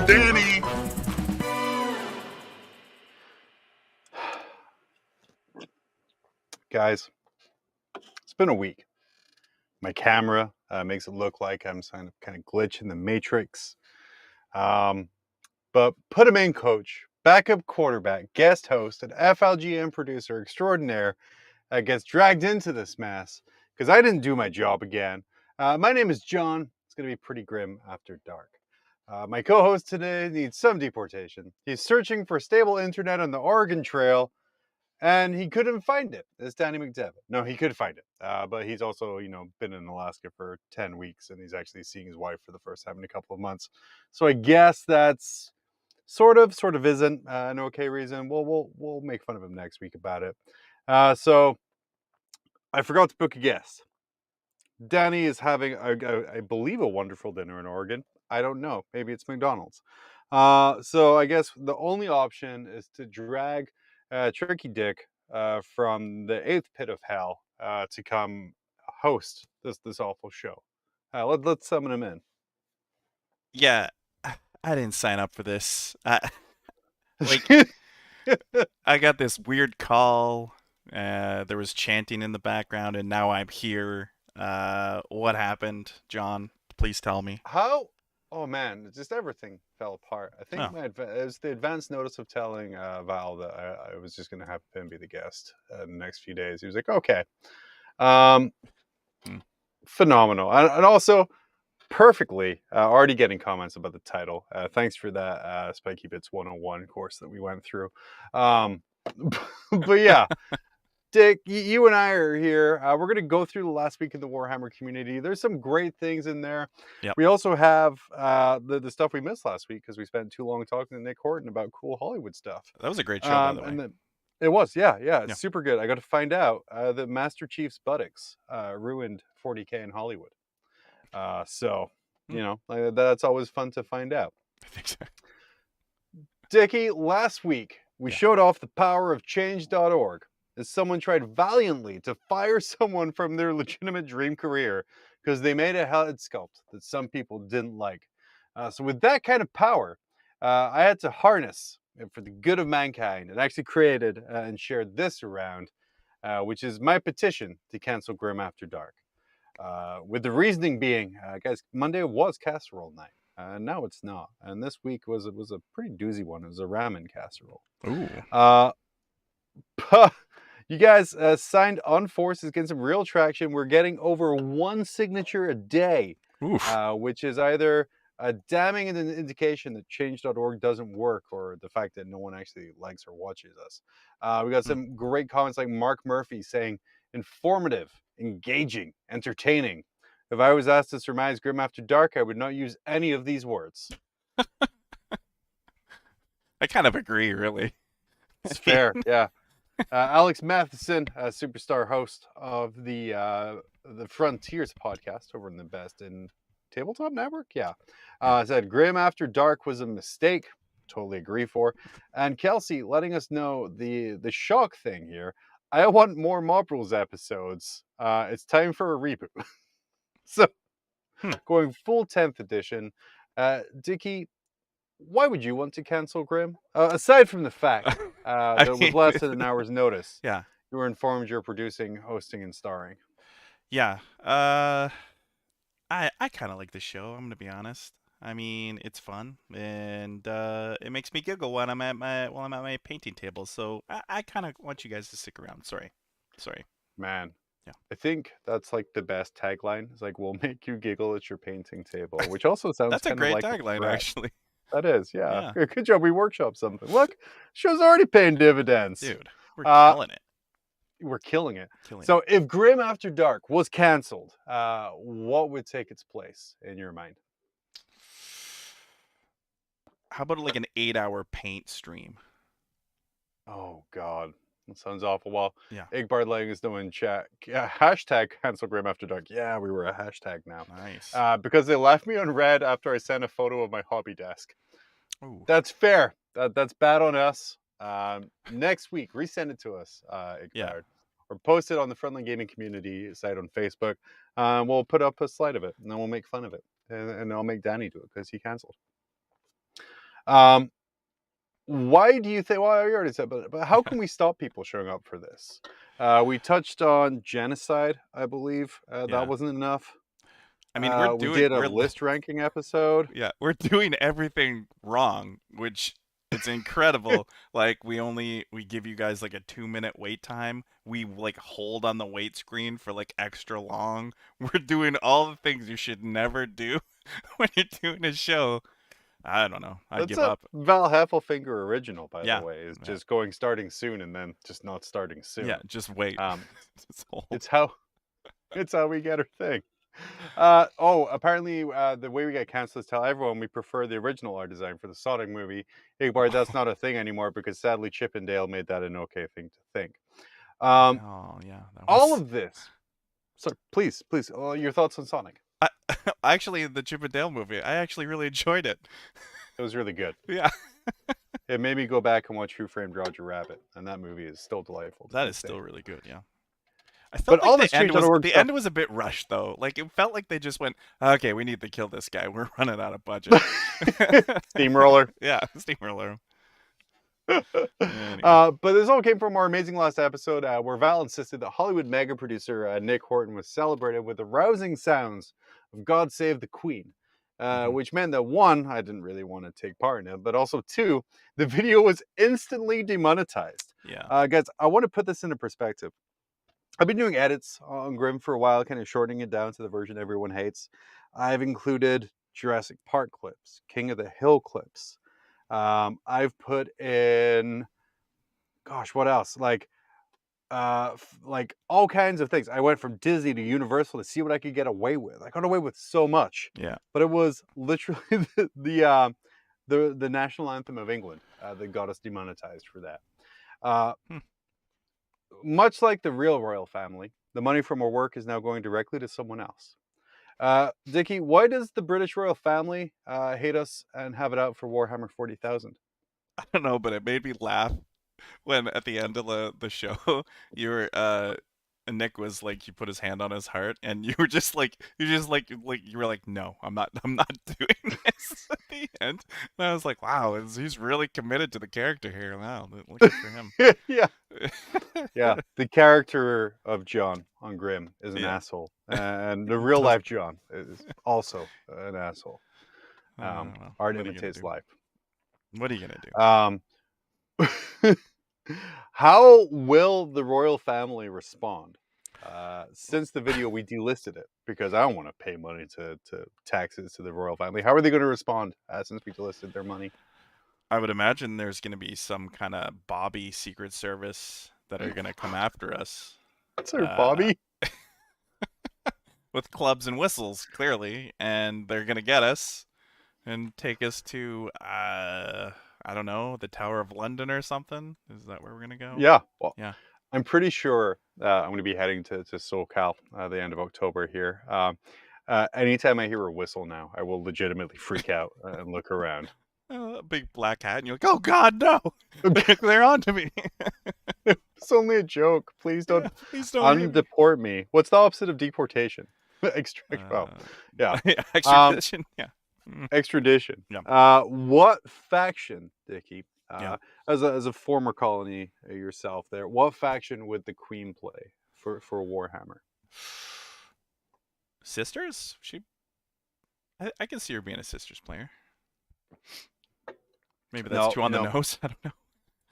Danny. Guys, it's been a week. My camera makes it look like I'm kind of glitch in the matrix. But put him in, coach, backup quarterback, guest host, and FLGN producer extraordinaire gets dragged into this mess because I didn't do my job again. My name is John. It's going to be pretty grim after dark. My co-host today needs some deportation. He's searching for stable internet on the Oregon Trail, and he couldn't find it. It's Danny McDivett. No, he could find it. But he's also, been in Alaska for 10 weeks, and he's actually seeing his wife for the first time in a couple of months. So I guess that's sort of isn't an okay reason. We'll make fun of him next week about it. So I forgot to book a guest. Danny is having, I believe, a wonderful dinner in Oregon. I don't know. Maybe it's McDonald's. So I guess the only option is to drag Tricky Dick from the 8th pit of hell to come host this awful show. Let's summon him in. Yeah, I didn't sign up for this. I got this weird call. There was chanting in the background, and now I'm here. What happened, John? Please tell me. How? Oh man, just everything fell apart. I think it was the advance notice of telling Val that I was just going to have him be the guest in the next few days. He was like, okay. Phenomenal. And also, perfectly, already getting comments about the title. Thanks for that Spiky Bits 101 course that we went through. But yeah. Dick, you and I are here. We're going to go through the last week in the Warhammer community. There's some great things in there. Yep. We also have the stuff we missed last week because we spent too long talking to Nick Horton about cool Hollywood stuff. That was a great show, by the way. It was, yeah. Super good. I got to find out that Master Chief's buttocks ruined 40K in Hollywood. So, that's always fun to find out. I think so. Dickie, last week we showed off the power of change.org. As someone tried valiantly to fire someone from their legitimate dream career because they made a head sculpt that some people didn't like. So with that kind of power, I had to harness it for the good of mankind and actually created and shared this around, which is my petition to cancel Grim After Dark. With the reasoning being, guys, Monday was casserole night. Now it's not. And this week was a pretty doozy one. It was a ramen casserole. Ooh. You guys signed on Forces, getting some real traction. We're getting over 1 signature a day, which is either a damning indication that change.org doesn't work or the fact that no one actually likes or watches us. We got some great comments like Mark Murphy saying, informative, engaging, entertaining. If I was asked to surmise Grim After Dark, I would not use any of these words. I kind of agree, really. It's fair, yeah. Alex Matheson, superstar host of the Frontiers podcast over in the Best in Tabletop Network, said Grim After Dark was a mistake. Totally agree for. And Kelsey letting us know the shock thing here. I want more Mob Rules episodes. It's time for a reboot. So, going full 10th edition. Dickie, why would you want to cancel Grim? Aside from the fact that with less than an hour's notice, you were informed you're producing, hosting, and starring. Yeah. I kind of like the show, I'm going to be honest. I mean, it's fun, and it makes me giggle when I'm at my painting table. So I kind of want you guys to stick around. Sorry. Man. Yeah. I think that's like the best tagline. It's like, we'll make you giggle at your painting table, which also sounds that's a great like tagline, actually. That is, yeah. Good job. We workshopped something. Look, show's already paying dividends. Dude, we're killing it. We're killing it. So if Grim After Dark was canceled, what would take its place in your mind? How about like an 8-hour paint stream? Oh, God. That sounds awful. Well, yeah. Igbar letting us know in chat. Hashtag cancel Grim After Dark. Yeah, we were a hashtag now. Nice. Because they left me on red after I sent a photo of my hobby desk. Ooh. That's fair. That's bad on us. Next week, resend it to us, Igbar. Yeah. Or post it on the Frontline Gaming Community site on Facebook. We'll put up a slide of it, and then we'll make fun of it. And I'll make Danny do it because he canceled. Um, why do you think? Well, you already said, but how can we stop people showing up for this? We touched on genocide, I believe. That Yeah. wasn't enough. I mean, We did a we're list ranking episode. yeah, we're doing everything wrong, which it's incredible. Like we give you guys like a 2 minute wait time. We like hold on the wait screen for like extra long. We're doing all the things you should never do when you're doing a show. I don't know. I That's give a up. Val Heffelfinger original, by the Yeah. way. Is Yeah. just going starting soon and then just not starting Yeah, soon. just wait. Um, Just hold. it's how it's how we get our thing. Apparently, the way we get canceled is tell everyone we prefer the original art design for the Sonic movie. Hey, Bart, that's not a thing anymore because sadly Chip and Dale made that an okay thing to think. Um, Oh, yeah, that all was of this. So please, your thoughts on Sonic? I, actually the Chip and Dale movie. I actually really enjoyed it. It was really good. Yeah. It made me go back and watch Who Framed Roger Rabbit, and that movie is still delightful to That is this day. still really good, yeah. I But felt like all this change on org the stuff. end was a bit rushed though. Like it felt like they just went, okay, we need to kill this guy. We're running out of budget. Steamroller. Yeah, steamroller. Anyway. But this all came from our amazing last episode where Val insisted that Hollywood mega producer Nick Horton was celebrated with the rousing sounds of God Save the Queen. Which meant that one, I didn't really want to take part in it, but also two, the video was instantly demonetized. Yeah. Guys, I want to put this into perspective. I've been doing edits on Grimm for a while, kind of shortening it down to the version everyone hates. I've included Jurassic Park clips, King of the Hill clips. I've put in, gosh, what else? Like all kinds of things. I went from Disney to Universal to see what I could get away with. I got away with so much, Yeah. but it was literally the national anthem of England that got us demonetized for that. Much like the real royal family, the money from our work is now going directly to someone else. Dickie, why does the British royal family hate us and have it out for Warhammer 40,000? I don't know, but it made me laugh when at the end of the show you were Nick was like he put his hand on his heart and you were just like you were like no I'm not doing this at the end and I was like wow he's really committed to the character here. Wow, look for him. Yeah. Yeah, the character of John on Grimm is an Yeah. asshole, and the real life John is also an asshole. Well, Art what are you gonna imitates do? life. What are you gonna do? How will the royal family respond? Since the video, we delisted it because I don't want to pay money to taxes to the royal family. How are they going to respond since we delisted their money? I would imagine there's going to be some kind of Bobby Secret Service that are going to come after us. Sir Bobby? With clubs and whistles, clearly, and they're going to get us and take us to, I don't know, the Tower of London or something? Is that where we're going to go? Yeah. Well, Yeah. I'm pretty sure I'm going to be heading to SoCal the end of October here. Anytime I hear a whistle now, I will legitimately freak out and look around. A big black hat, and you're like, oh God, no! They're on to me. It's only a joke. Please don't Please don't hit me. undeport me. What's the opposite of deportation? Yeah. Extradition. Yeah. Extradition. Yeah. What faction, Dickie? Yeah. As a former colony yourself, there, what faction would the Queen play for Warhammer? Sisters? I can see her being a Sisters player. Maybe that's too on the nose. I don't know.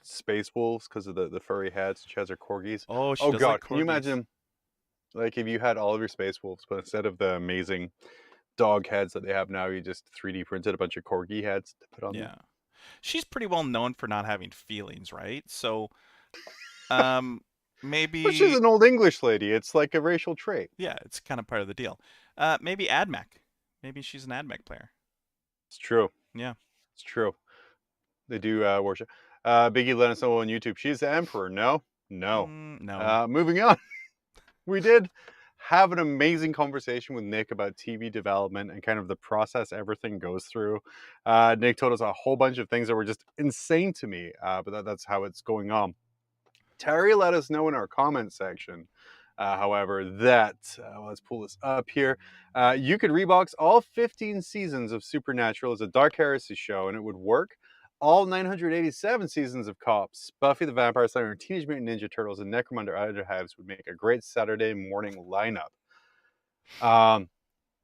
Space Wolves because of the furry hats. She has her corgis. Oh, she oh does God! like Can you imagine, like, if you had all of your Space Wolves, but instead of the amazing dog heads that they have now, you just 3D printed a bunch of corgi heads to put on them? Yeah, she's pretty well known for not having feelings, right? So, maybe. But she's an old English lady. It's like a racial trait. Yeah, it's kind of part of the deal. Maybe AdMech. Maybe she's an AdMech player. It's true. Yeah, it's true. They do worship. Biggie let us know on YouTube. She's the emperor. No. no. Moving on. We did have an amazing conversation with Nick about TV development and kind of the process everything goes through. Nick told us a whole bunch of things that were just insane to me, but that's how it's going on. Terry let us know in our comment section, however, that, let's pull this up here, you could rebox all 15 seasons of Supernatural as a Dark Heresy show and it would work. all 987 seasons of Cops, Buffy the Vampire Slayer, Teenage Mutant Ninja Turtles, and Necromunda Other Halves would make a great Saturday morning lineup.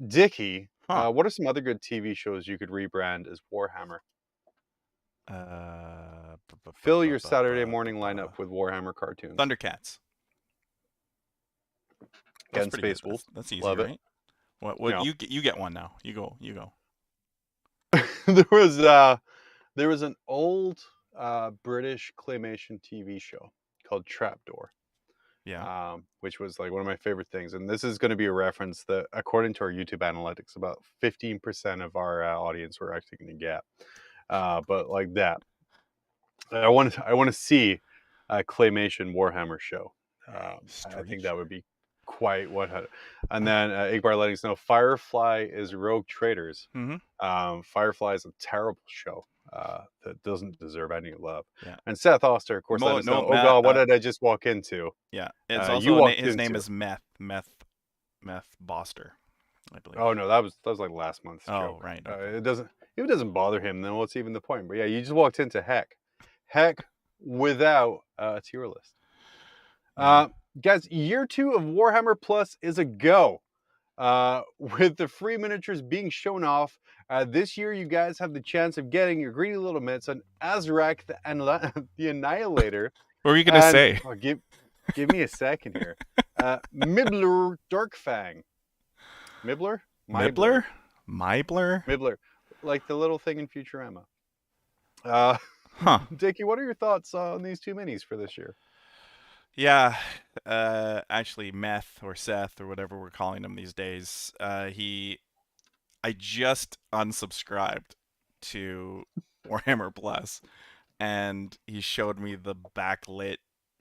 Dickie, Huh. what are some other good TV shows you could rebrand as Warhammer? Fill your Saturday morning lineup with Warhammer cartoons. Thundercats. That's Again, pretty Space good. Wolf. That's easy, Love it. right? What? No. You get one now. You go. there was an old British claymation TV show called Trapdoor. Yeah. Which was like one of my favorite things. And this is going to be a reference that, according to our YouTube analytics, about 15% of our audience we're actually going to get. But like that, I want to see a claymation Warhammer show. I think that would be quite what. And then Igbar letting us know Firefly is Rogue Traders. Mm-hmm. Firefly is a terrible show. That doesn't deserve any love. Yeah. And Seth Oster, of course, let us know. Oh God, what did I just walk into? Yeah, it's also his name is Meth Boster, I believe. Oh no, that was like last month's joke. Oh right. Okay. If it doesn't bother him, then what's even the point? But yeah, you just walked into heck without a tier list. Guys, year 2 of Warhammer Plus is a go. With the free miniatures being shown off, this year you guys have the chance of getting your greedy little mitts on Azrak the Annihilator. What were you gonna say? Oh, give me a second here. Mibbler Darkfang. Mibbler? Mibbler? Like the little thing in Futurama. Dickie, what are your thoughts on these 2 minis for this year? Yeah, actually, Meth or Seth or whatever we're calling him these days. I just unsubscribed to Warhammer Plus, and he showed me the backlit,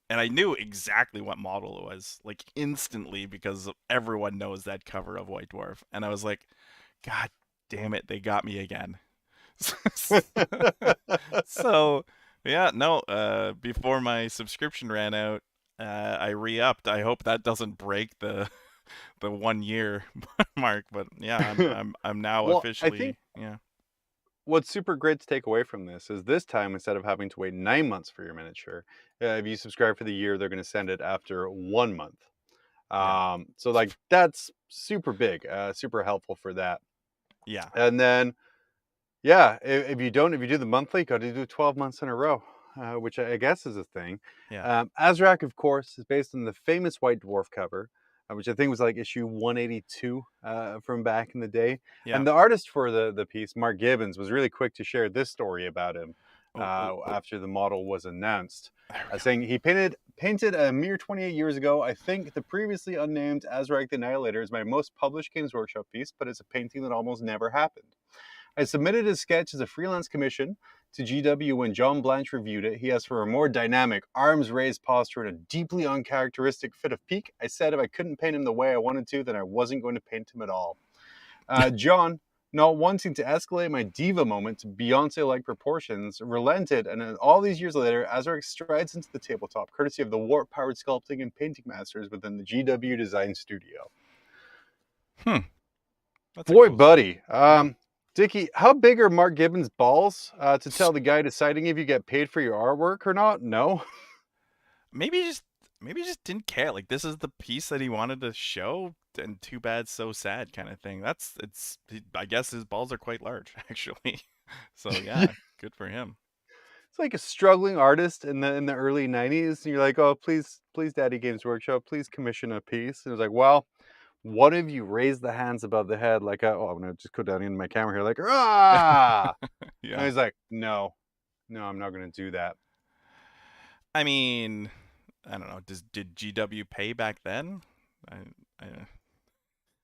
and I knew exactly what model it was, like instantly, because everyone knows that cover of White Dwarf, and I was like, God damn it, they got me again. So yeah, no. Before my subscription ran out, I re-upped. I hope that doesn't break the 1 year mark. But yeah, I'm now officially. I think yeah. What's super great to take away from this is this time, instead of having to wait 9 months for your miniature, if you subscribe for the year, they're going to send it after 1 month. So like that's super big, super helpful for that. Yeah. And then, yeah, if you do the monthly, you got to do 12 months in a row, which I guess is a thing. Yeah. Azrak, of course, is based on the famous White Dwarf cover, which I think was like issue 182 from back in the day. Yeah. And the artist for the piece, Mark Gibbons, was really quick to share this story about him after the model was announced, saying he painted a mere 28 years ago. I think the previously unnamed Azrak the Annihilator is my most published Games Workshop piece, but it's a painting that almost never happened. I submitted his sketch as a freelance commission to GW. When John Blanche reviewed it, he asked for a more dynamic, arms-raised posture and a deeply uncharacteristic fit of peak. I said if I couldn't paint him the way I wanted to, then I wasn't going to paint him at all. John, not wanting to escalate my diva moment to Beyonce-like proportions, relented, and all these years later, Azrak strides into the tabletop, courtesy of the warp-powered sculpting and painting masters within the GW design studio. That's Boy, cool buddy. Dickie, how big are Mark Gibbons' balls to tell the guy deciding if you get paid for your artwork or not? No. Maybe he just didn't care. Like, this is the piece that he wanted to show, and too bad, so sad kind of thing. I guess his balls are quite large, actually. So yeah, good for him. It's like a struggling artist in the early 90s, and you're like, oh, please, Daddy Games Workshop, please commission a piece. And it was like, well, what if you raise the hands above the head like I'm gonna just go down in my camera here like ah yeah. And he's like, no, I'm not gonna do that. I mean, I don't know, did GW pay back then?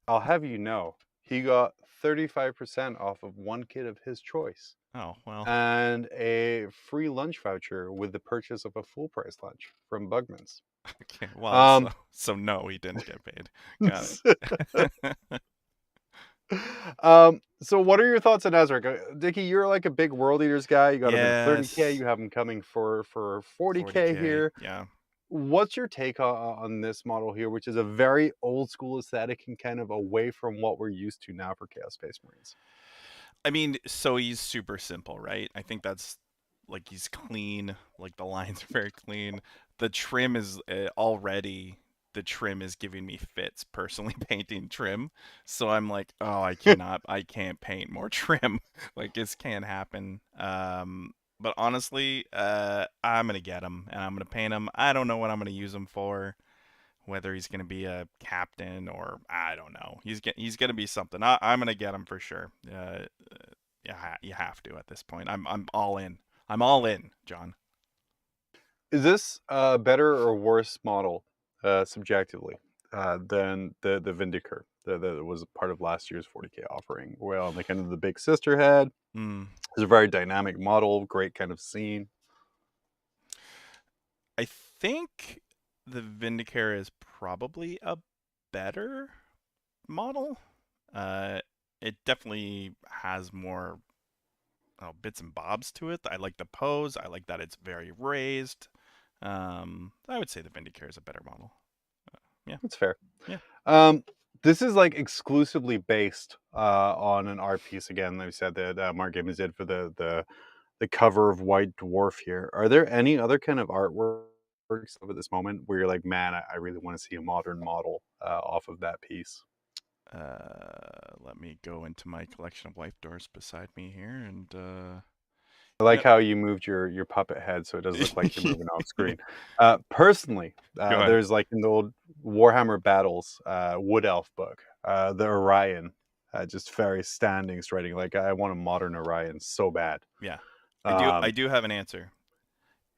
I'll have you know, he got 35% off of one kit of his choice. Oh, well. And a free lunch voucher with the purchase of a full price lunch from Bugman's. Okay, well, so no, he didn't get paid. Got it. So what are your thoughts on Azrak? Dickie, you're like a big World Eaters guy. You got him in 30K. You have him coming for 40K here. Yeah. What's your take on this model here, which is a very old school aesthetic and kind of away from what we're used to now for Chaos Space Marines? I mean, so he's super simple, right? I think that's like he's clean, like the lines are very clean. The trim is already the trim is giving me fits personally painting trim. So I'm like, oh, I can't paint more trim. Like this can't happen. But honestly, I'm gonna get him and I'm gonna paint him. I don't know what I'm gonna use him for. Whether he's gonna be a captain or I don't know. He's gonna be something. I'm gonna get him for sure. Yeah, you have to at this point. I'm all in. I'm all in, John. Is this a better or worse model, subjectively, than the Vindicator that was part of last year's 40K offering? Well, the kind of the big sister head. Hmm. It's a very dynamic model, great kind of scene. I think the Vindicare is probably a better model. Uh, it definitely has more bits and bobs to it. I like the pose. I like that it's very raised. I would say the Vindicare is a better model. Yeah, That's fair. yeah. Um, this is like exclusively based on an art piece again. Like we said that Mark Gibbons did for the cover of White Dwarf here. Are there any other kind of artworks at this moment where you're like, man, I really want to see a modern model off of that piece? Let me go into my collection of wipe doors beside me here, and I like yep. how you moved your puppet head so it doesn't look like you're moving off screen. Personally, Go ahead. there's like in the old Warhammer Battles Wood Elf book, the Orion, just very standing straight. Like I want a modern Orion so bad. Yeah, I Um, do have an answer.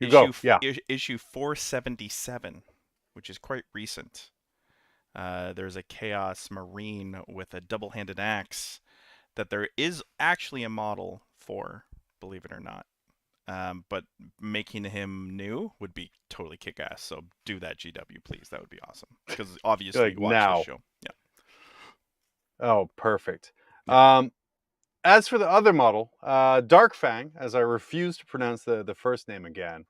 you go, yeah. Issue 477, which is quite recent. There's a Chaos Marine with a double-handed axe that there is actually a model for, believe it or not. But making him new would be totally kick-ass. So do that, GW, please. That would be awesome. Because You're obviously like you watch this now. show. Yeah, Oh, perfect. yeah. As for the other model, Dark Fang, as I refuse to pronounce the first name again,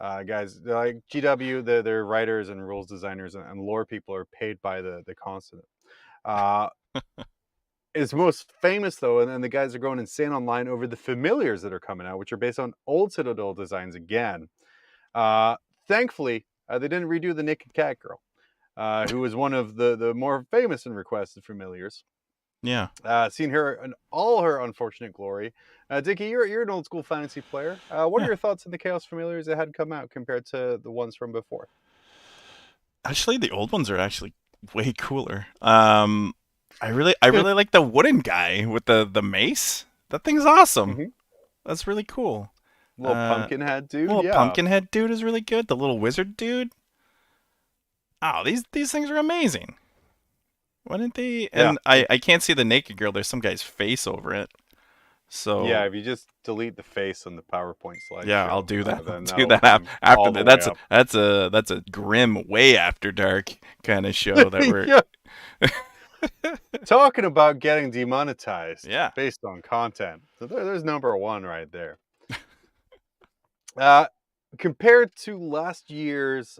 guys, they're like GW, they're writers and rules designers and lore people are paid by the consonant. Uh, it's most famous though, and the guys are going insane online over the familiars that are coming out, which are based on old Citadel designs again. Uh, Thankfully, they didn't redo the Naked Cat Girl, who was one of the more famous and requested familiars. Yeah. Seen her in all her unfortunate glory. Dickie, you're an old school fantasy player. What are Yeah. your thoughts on the Chaos Familiars that had come out compared to the ones from before? Actually, the old ones are actually way cooler. I really like the wooden guy with the mace. That thing's awesome. Mm-hmm. That's really cool. Little pumpkin head dude, Little yeah. pumpkin head dude is really good. The little wizard dude. Oh, these things are amazing. Why didn't they? Yeah. And I can't see the naked girl. There's some guy's face over it. Yeah, So if you just delete the face on the PowerPoint yeah, I'll slideshow, do that. I'll then do that'll that come after all the that. way up. That's a grim, way after dark kind of show that we're. Yeah. Talking about getting demonetized Yeah. based on content. So there's number one right there. Uh, Compared to last year's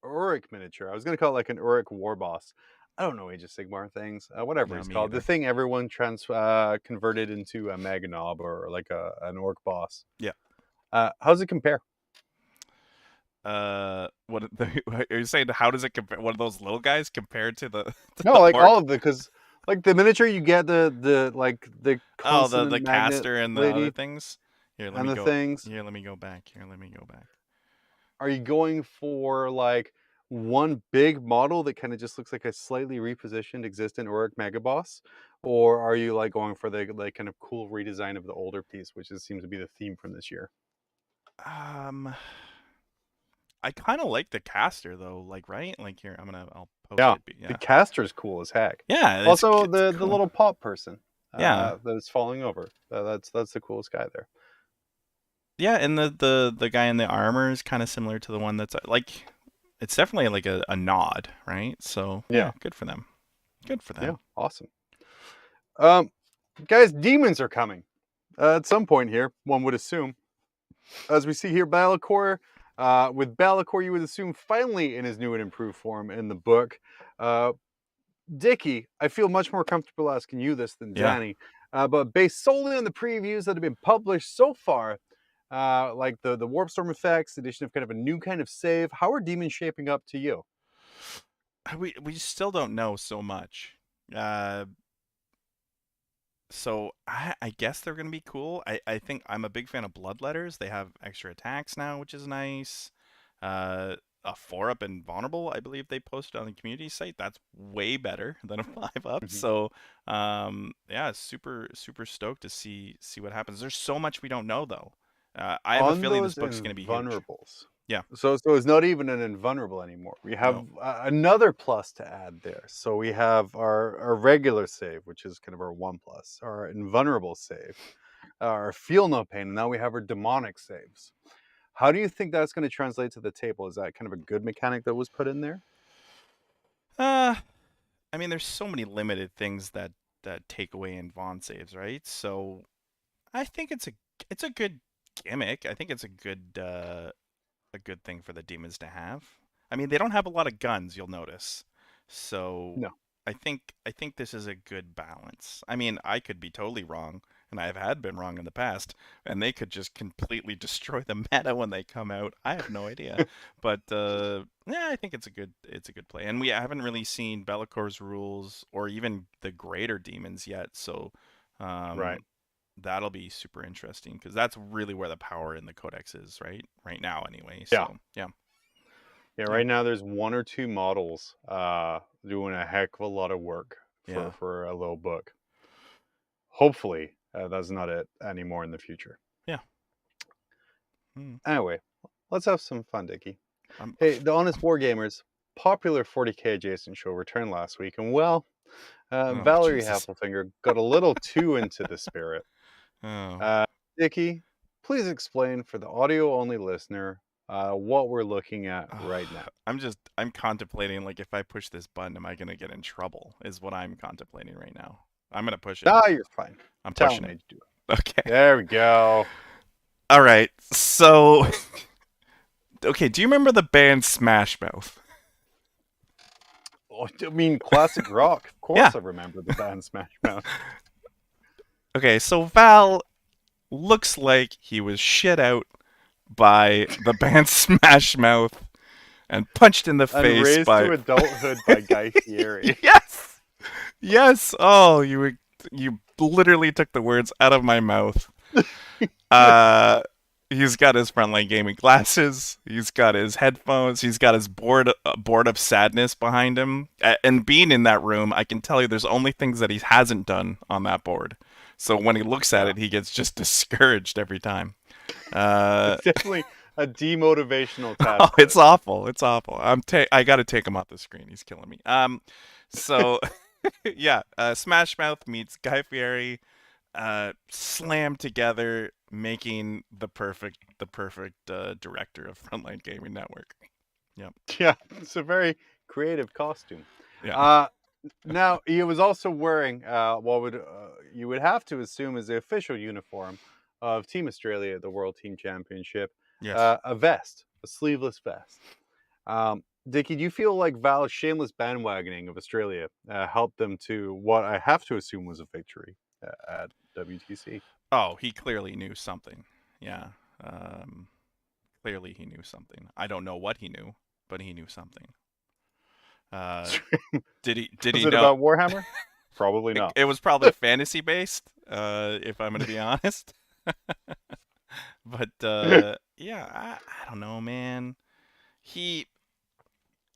Uric miniature, I was going to call it like an Uric War Boss. I don't know Age of Sigmar things, whatever No, he's me called. The either. thing everyone converted into a MacDougall or like an Orc boss. Yeah. How's it compare? What are you saying? How does it compare? One of those little guys compared to the to No, the like all orc? of it, because like the miniature, you get the like the Oh, consonant the magnet caster and the other lady things. Here, let and me the go. things. Here, let me go back. Here, let me go back. Are you going for like one big model that kind of just looks like a slightly repositioned existent Auric Mega Boss? Or are you like going for the like kind of cool redesign of the older piece, which seems to be the theme from this year? Um, I kind of like the caster though. Like, right? Like here, I'll post Yeah, it. the Yeah. caster's cool as heck. Yeah, Also, it's the cool. little pop person Yeah. that is falling over. That's the coolest guy there. Yeah, and the guy in the armor is kind of similar to the one that's like it's definitely like a nod, right? So, Yeah, yeah, good for them. Good for yeah, them. awesome. Um, Guys, demons are coming at some point here. One would assume. As we see here, Balakor, with Balakor, you would assume finally in his new and improved form in the book. Uh, Dickie, I feel much more comfortable asking you this than Yeah. Danny, but based solely on the previews that have been published so far, like the warp storm effects, the addition of kind of a new kind of save. How are demons shaping up to you? We still don't know so much. Uh, so I guess they're gonna be cool. I think I'm a big fan of bloodletters. They have extra attacks now, which is nice. A 4-up and vulnerable, I believe they posted on the community site. That's way better than a 5-up. Mhm. So yeah, super stoked to see what happens. There's so much we don't know though. I have a On feeling this those book's gonna be huge. invulnerables. Yeah. So it's not even an invulnerable anymore. We have No. another plus to add there. So we have our regular save, which is kind of our one plus, our invulnerable save, our feel no pain, and now we have our demonic saves. How do you think that's going to translate to the table? Is that kind of a good mechanic that was put in there? Uh, I mean, there's so many limited things that take away in Vaughn saves, right? So I think it's a good gimmick. I think it's a good thing for the demons to have. I mean, they don't have a lot of guns, you'll notice. So No. I think this is a good balance. I mean, I could be totally wrong, and I have had been wrong in the past, and they could just completely destroy the meta when they come out. I have no idea. But yeah, I think it's a good play. And we haven't really seen Bellacor's rules or even the greater demons yet, so Right. um that'll be super interesting because that's really where the power in the codex is, right? Right now, anyway. Yeah. So yeah, Yeah. yeah, Right now, there's one or two models doing a heck of a lot of work yeah, for a little book. Hopefully, that's not it anymore in the future. yeah. Mm. Anyway, let's have some fun, Dickie. I'm, Hey, the Honest Wargamers popular 40K adjacent show returned last week, and well, oh Valerie Jesus. Heffelfinger got a little too into the spirit. Oh, Uh, Dickie, please explain for the audio only listener what we're looking at right now. I'm contemplating like if I push this button, am I gonna get in trouble? Is what I'm contemplating right now. I'm gonna push it. Ah, you're fine. I'm Talent pushing it. made you do it. Okay. There we go. All right. So, okay. Do you remember the band Smash Mouth? Oh, I mean, classic rock. Of Yeah. course, I remember the band Smash Mouth. Okay. So Val looks like he was shit out by the band Smash Mouth and punched in the And face raised by to adulthood by Guy Fieri. yes, yes. Oh, you literally took the words out of my mouth. Uh, he's got his frontline gaming glasses. He's got his headphones. He's got his board of sadness behind him. And being in that room, I can tell you, there's only things that he hasn't done on that board. So when he looks at Yeah. it, he gets just discouraged every time. Uh, It's definitely a demotivational oh, task it's list. awful. It's awful. I got to take him off the screen. He's killing me. So yeah, Smash Mouth meets Guy Fieri, slammed together, making the perfect director of Frontline Gaming Network. Yep. Yeah, it's a very creative costume. Yeah. Uh, Now he was also wearing what would you would have to assume is the official uniform of Team Australia at the World Team Championship, Yes. a vest, a sleeveless vest. Dickie, do you feel like Val's shameless bandwagoning of Australia helped them to what I have to assume was a victory at WTC? Oh, he clearly knew something. Yeah. Um, clearly he knew something. I don't know what he knew, but he knew something. Uh, did Was he it know? about Warhammer? Probably not. It was probably fantasy based, if I'm gonna be honest. But yeah, I don't know, man. He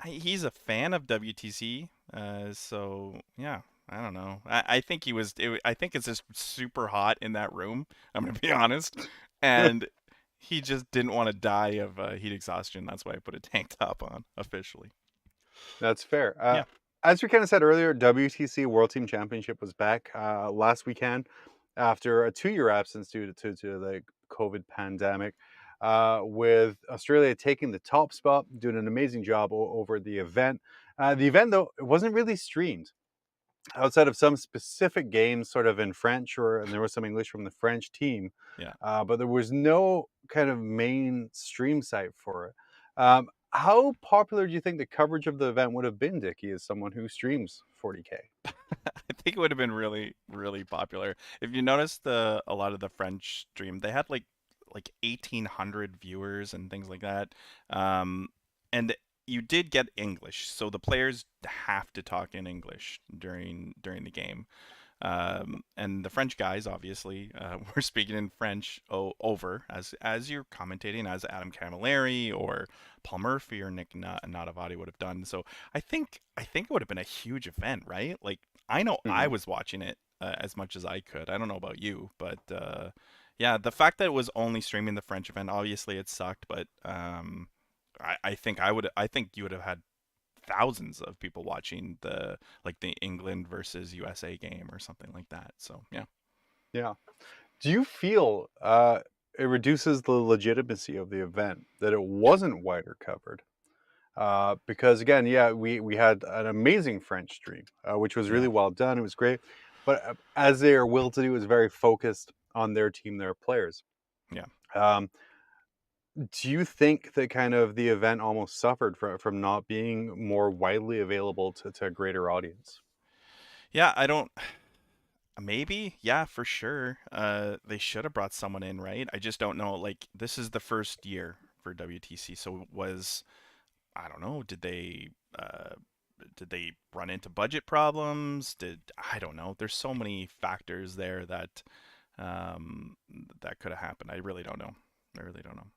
he's a fan of WTC, so yeah, I don't know. I think he was. I think it's just super hot in that room. I'm gonna be honest, and he just didn't want to die of heat exhaustion. That's why I put a tank top on officially. That's fair. Yeah. As we kind of said earlier, WTC World Team Championship was back last weekend after a 2-year absence due to the COVID pandemic, with Australia taking the top spot, doing an amazing job over the event. The event, though, it wasn't really streamed outside of some specific games, sort of in French, and there was some English from the French team, Yeah. but there was no kind of main stream site for it. How popular do you think the coverage of the event would have been, Dickie, as someone who streams 40K? I think it would have been really, really popular. If you noticed a lot of the French stream, they had like like 1,800 viewers and things like that. And you did get English, so the players have to talk in English during the game. And the French guys obviously were speaking in French over as you're commentating, as Adam Camilleri or Paul Murphy or Nick Nadavati would have done. So I think it would have been a huge event, right? Like I know I Mhm. was watching it as much as I could. I don't know about you, but yeah, the fact that it was only streaming the French event, obviously it sucked, but I think you would have had thousands of people watching the England versus USA game or something like that. So yeah. Yeah. Do you feel it reduces the legitimacy of the event that it wasn't wider covered? Because again, yeah, we had an amazing French stream, which was Yeah. really well done. It was great, but as they are will to do, is very focused on their team, their players. Yeah. Um, do you think that kind of the event almost suffered from not being more widely available to a greater audience? Yeah, I don't maybe, yeah, for sure. They should have brought someone in, right? I just don't know. Like this is the first year for WTC, so I don't know, did they run into budget problems? I don't know. There's so many factors there um that could have happened. I really don't know. I really don't know.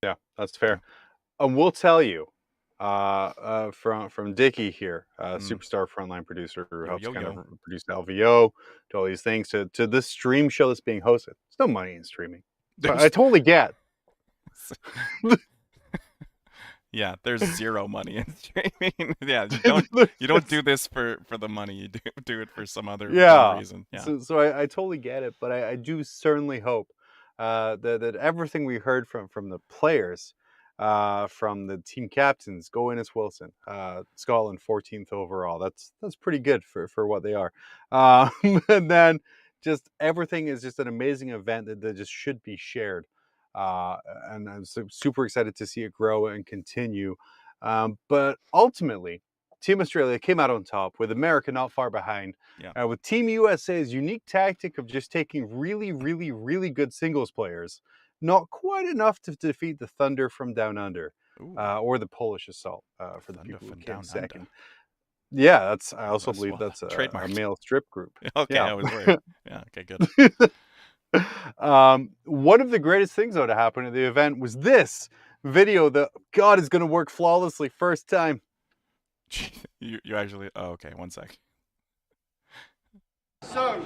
Yeah, that's Yeah. fair. And we'll tell you from Dickie here, Mm. superstar frontline producer who Yo helps yo kind of yo. produce LVO, to all these things, to this stream show that's being hosted. There's no money in streaming, so I There's totally get. yeah, there's zero money in streaming. Yeah, you don't do this for the money. You do it for some other dumb Yeah. reason. Yeah. So I totally get it, but I do certainly hope that everything we heard from the players, from the team captains, go Innes Wilson, Scotland 14th overall. That's pretty good for what they are. And then just everything is just an amazing event that just should be shared. Uh, and I'm super excited to see it grow and continue. But ultimately, Team Australia came out on top with America not far behind, Yeah. with Team USA's unique tactic of just taking really, really, really good singles players, not quite enough to defeat the Thunder from Down Under, Ooh, or the Polish Assault, the for the Thunder people who from came down under. second. Yeah, I also That's believe what that's a trademarked. male strip group. Okay, Yeah. I was worried. Yeah. Okay. Good. One of the greatest things though to happen at the event was this video that God is going to work flawlessly first time. You actually. Oh, okay. One sec. So,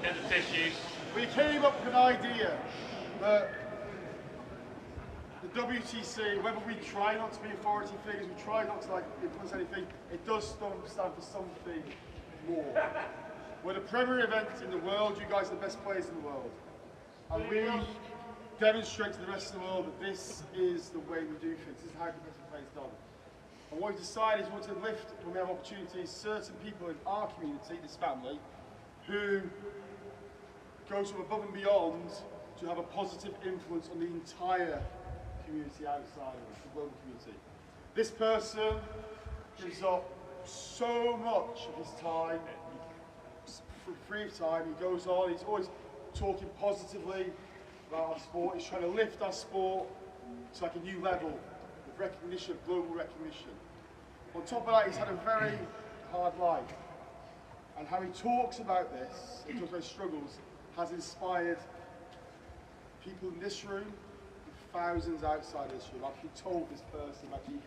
get the tissues. We came up with an idea that the WTC, whether we try not to be authority figures, we try not to influence anything, it does stand for something more. We're the premier event in the world, you guys are the best players in the world. And we demonstrate to the rest of the world that this is the way we do things, this is how competitive play is done. And what we decided is we want to lift, when we have opportunities, certain people in our community, this family, who go sort of above and beyond to have a positive influence on the entire community outside of us, the global community. This person gives up so much of his time, free of time, he goes on, he's always talking positively about our sport, he's trying to lift our sport to like a new level of recognition, of global recognition. On top of that, he's had a very hard life. And how he talks about this, he talks about his struggles, has inspired people in this room, and thousands outside this room. I've been told this person by people.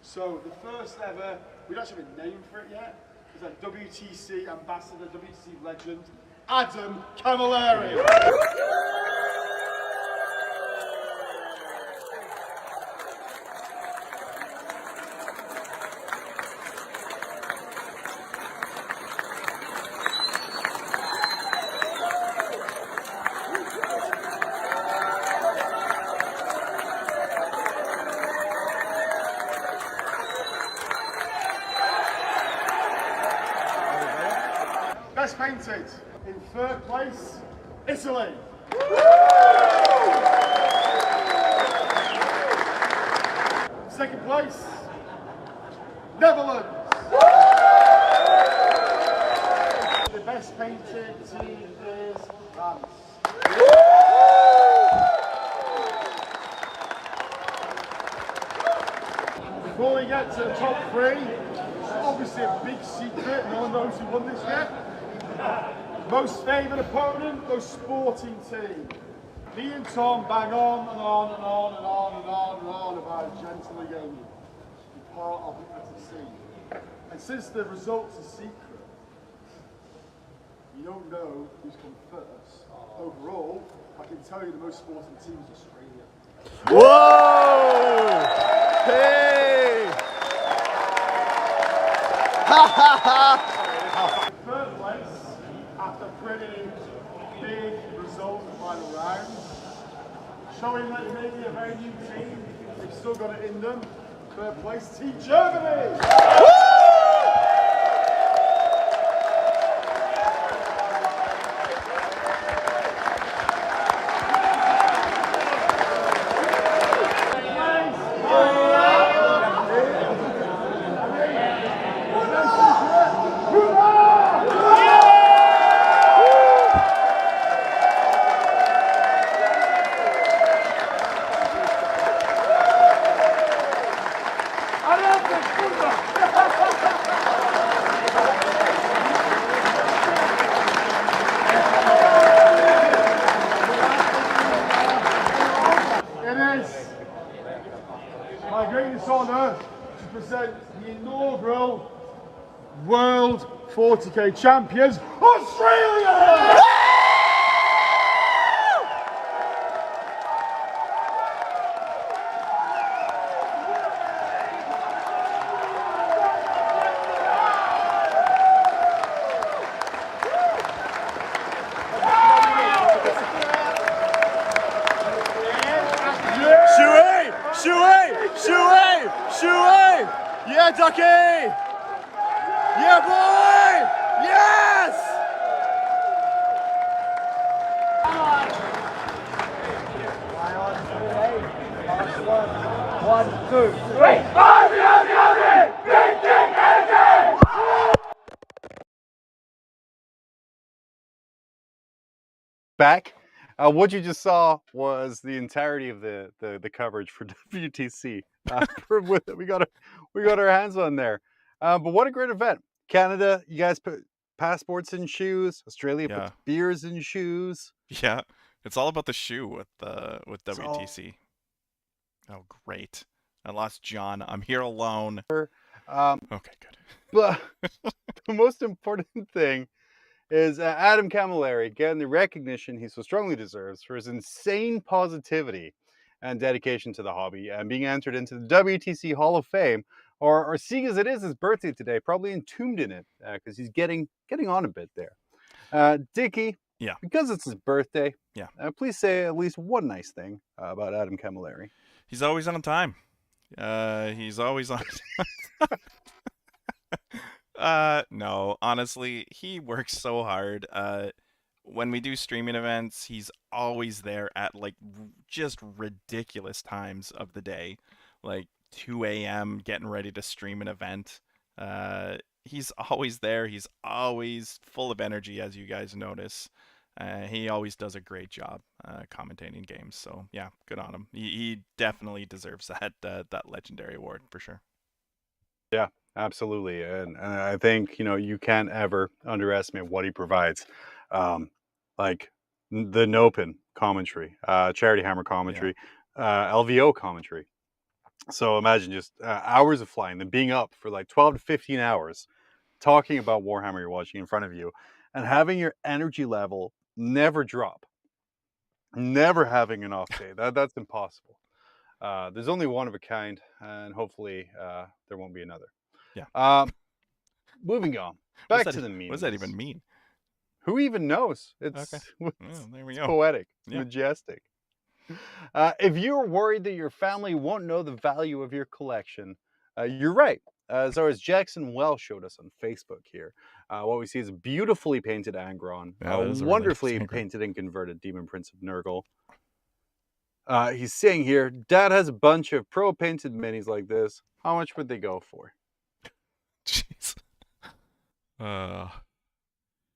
So the first ever, we don't have a name for it yet, is a WTC ambassador, WTC legend, Adam Camilleri. Best painted. In third place, Italy. Second place, Netherlands. The best painted team is France. Before we get to the top three, it's obviously a big secret, no one knows who won this yet. Most favoured opponent, most sporting team. Me and Tom bang on and on and on and on and on and on about gentlemen gaming, be part of the WTC. And since the results are secret, you don't know who's come first. Overall, I can tell you the most sporting team is Australia. Whoa! Hey! Ha ha ha! Third place, after pretty big result in the final round, showing that it may be a very new team, they've still got it in them. Third place, Team Germany! My greatest honour to present the inaugural World 40k Champions, Australia! Yeah, Ducky! Yeah, boy! Yes! One, two, three. Back. What you just saw was the entirety of the coverage for WTC. We got our hands on there. But what a great event! Canada, you guys put passports in shoes. Australia put beers in shoes. Yeah, it's all about the shoe with WTC. Oh, great! I lost John. I'm here alone. Okay, good. But the most important thing is Adam Camilleri getting the recognition he so strongly deserves for his insane positivity and dedication to the hobby, and being entered into the WTC Hall of Fame, or seeing as it is his birthday today, probably entombed in it, because he's getting on a bit there. Dickie, because it's his birthday, please say at least one nice thing about Adam Camilleri. He's always on time. He's always on time. No, honestly, he works so hard. When we do streaming events, he's always there at like just ridiculous times of the day, like 2 a.m. getting ready to stream an event. He's always there. He's always full of energy, as you guys notice. He always does a great job commentating games. So yeah, good on him. He definitely deserves that legendary award for sure. Yeah. Absolutely, and I think you can't ever underestimate what he provides, like the Nopen commentary, Charity Hammer commentary, LVO commentary. So imagine just hours of flying, then being up for like 12 to 15 hours, talking about Warhammer you're watching in front of you, and having your energy level never drop, never having an off day. That's impossible. There's only one of a kind, and hopefully there won't be another. Yeah. Moving on. Back to the memes. What does that even mean? Who even knows? It's, there we go. Poetic, majestic. If you're worried that your family won't know the value of your collection, you're right. As far as Jackson Wells showed us on Facebook here, what we see is a beautifully painted Angron, wonderfully painted and converted Demon Prince of Nurgle. He's saying here, Dad has a bunch of pro-painted minis like this. How much would they go for? Jeez.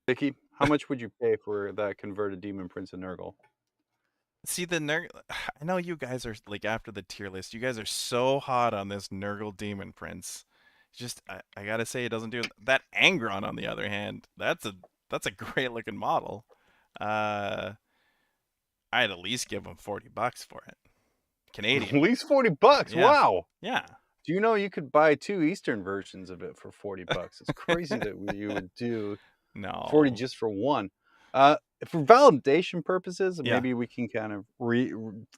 Vicky, How much would you pay for that converted Demon Prince of Nurgle? See the I know you guys are like after the tier list. You guys are so hot on this Nurgle Demon Prince. Just I gotta say, it doesn't do that. Angron, on the other hand, that's a great looking model. Uh, I'd at least give him $40 for it, Canadian. At least $40. Yeah. Wow. Yeah. Do you know you could buy 2 Eastern versions of it for $40? It's crazy that you would do No. 40 just for one. For validation purposes, Yeah. maybe we can kind of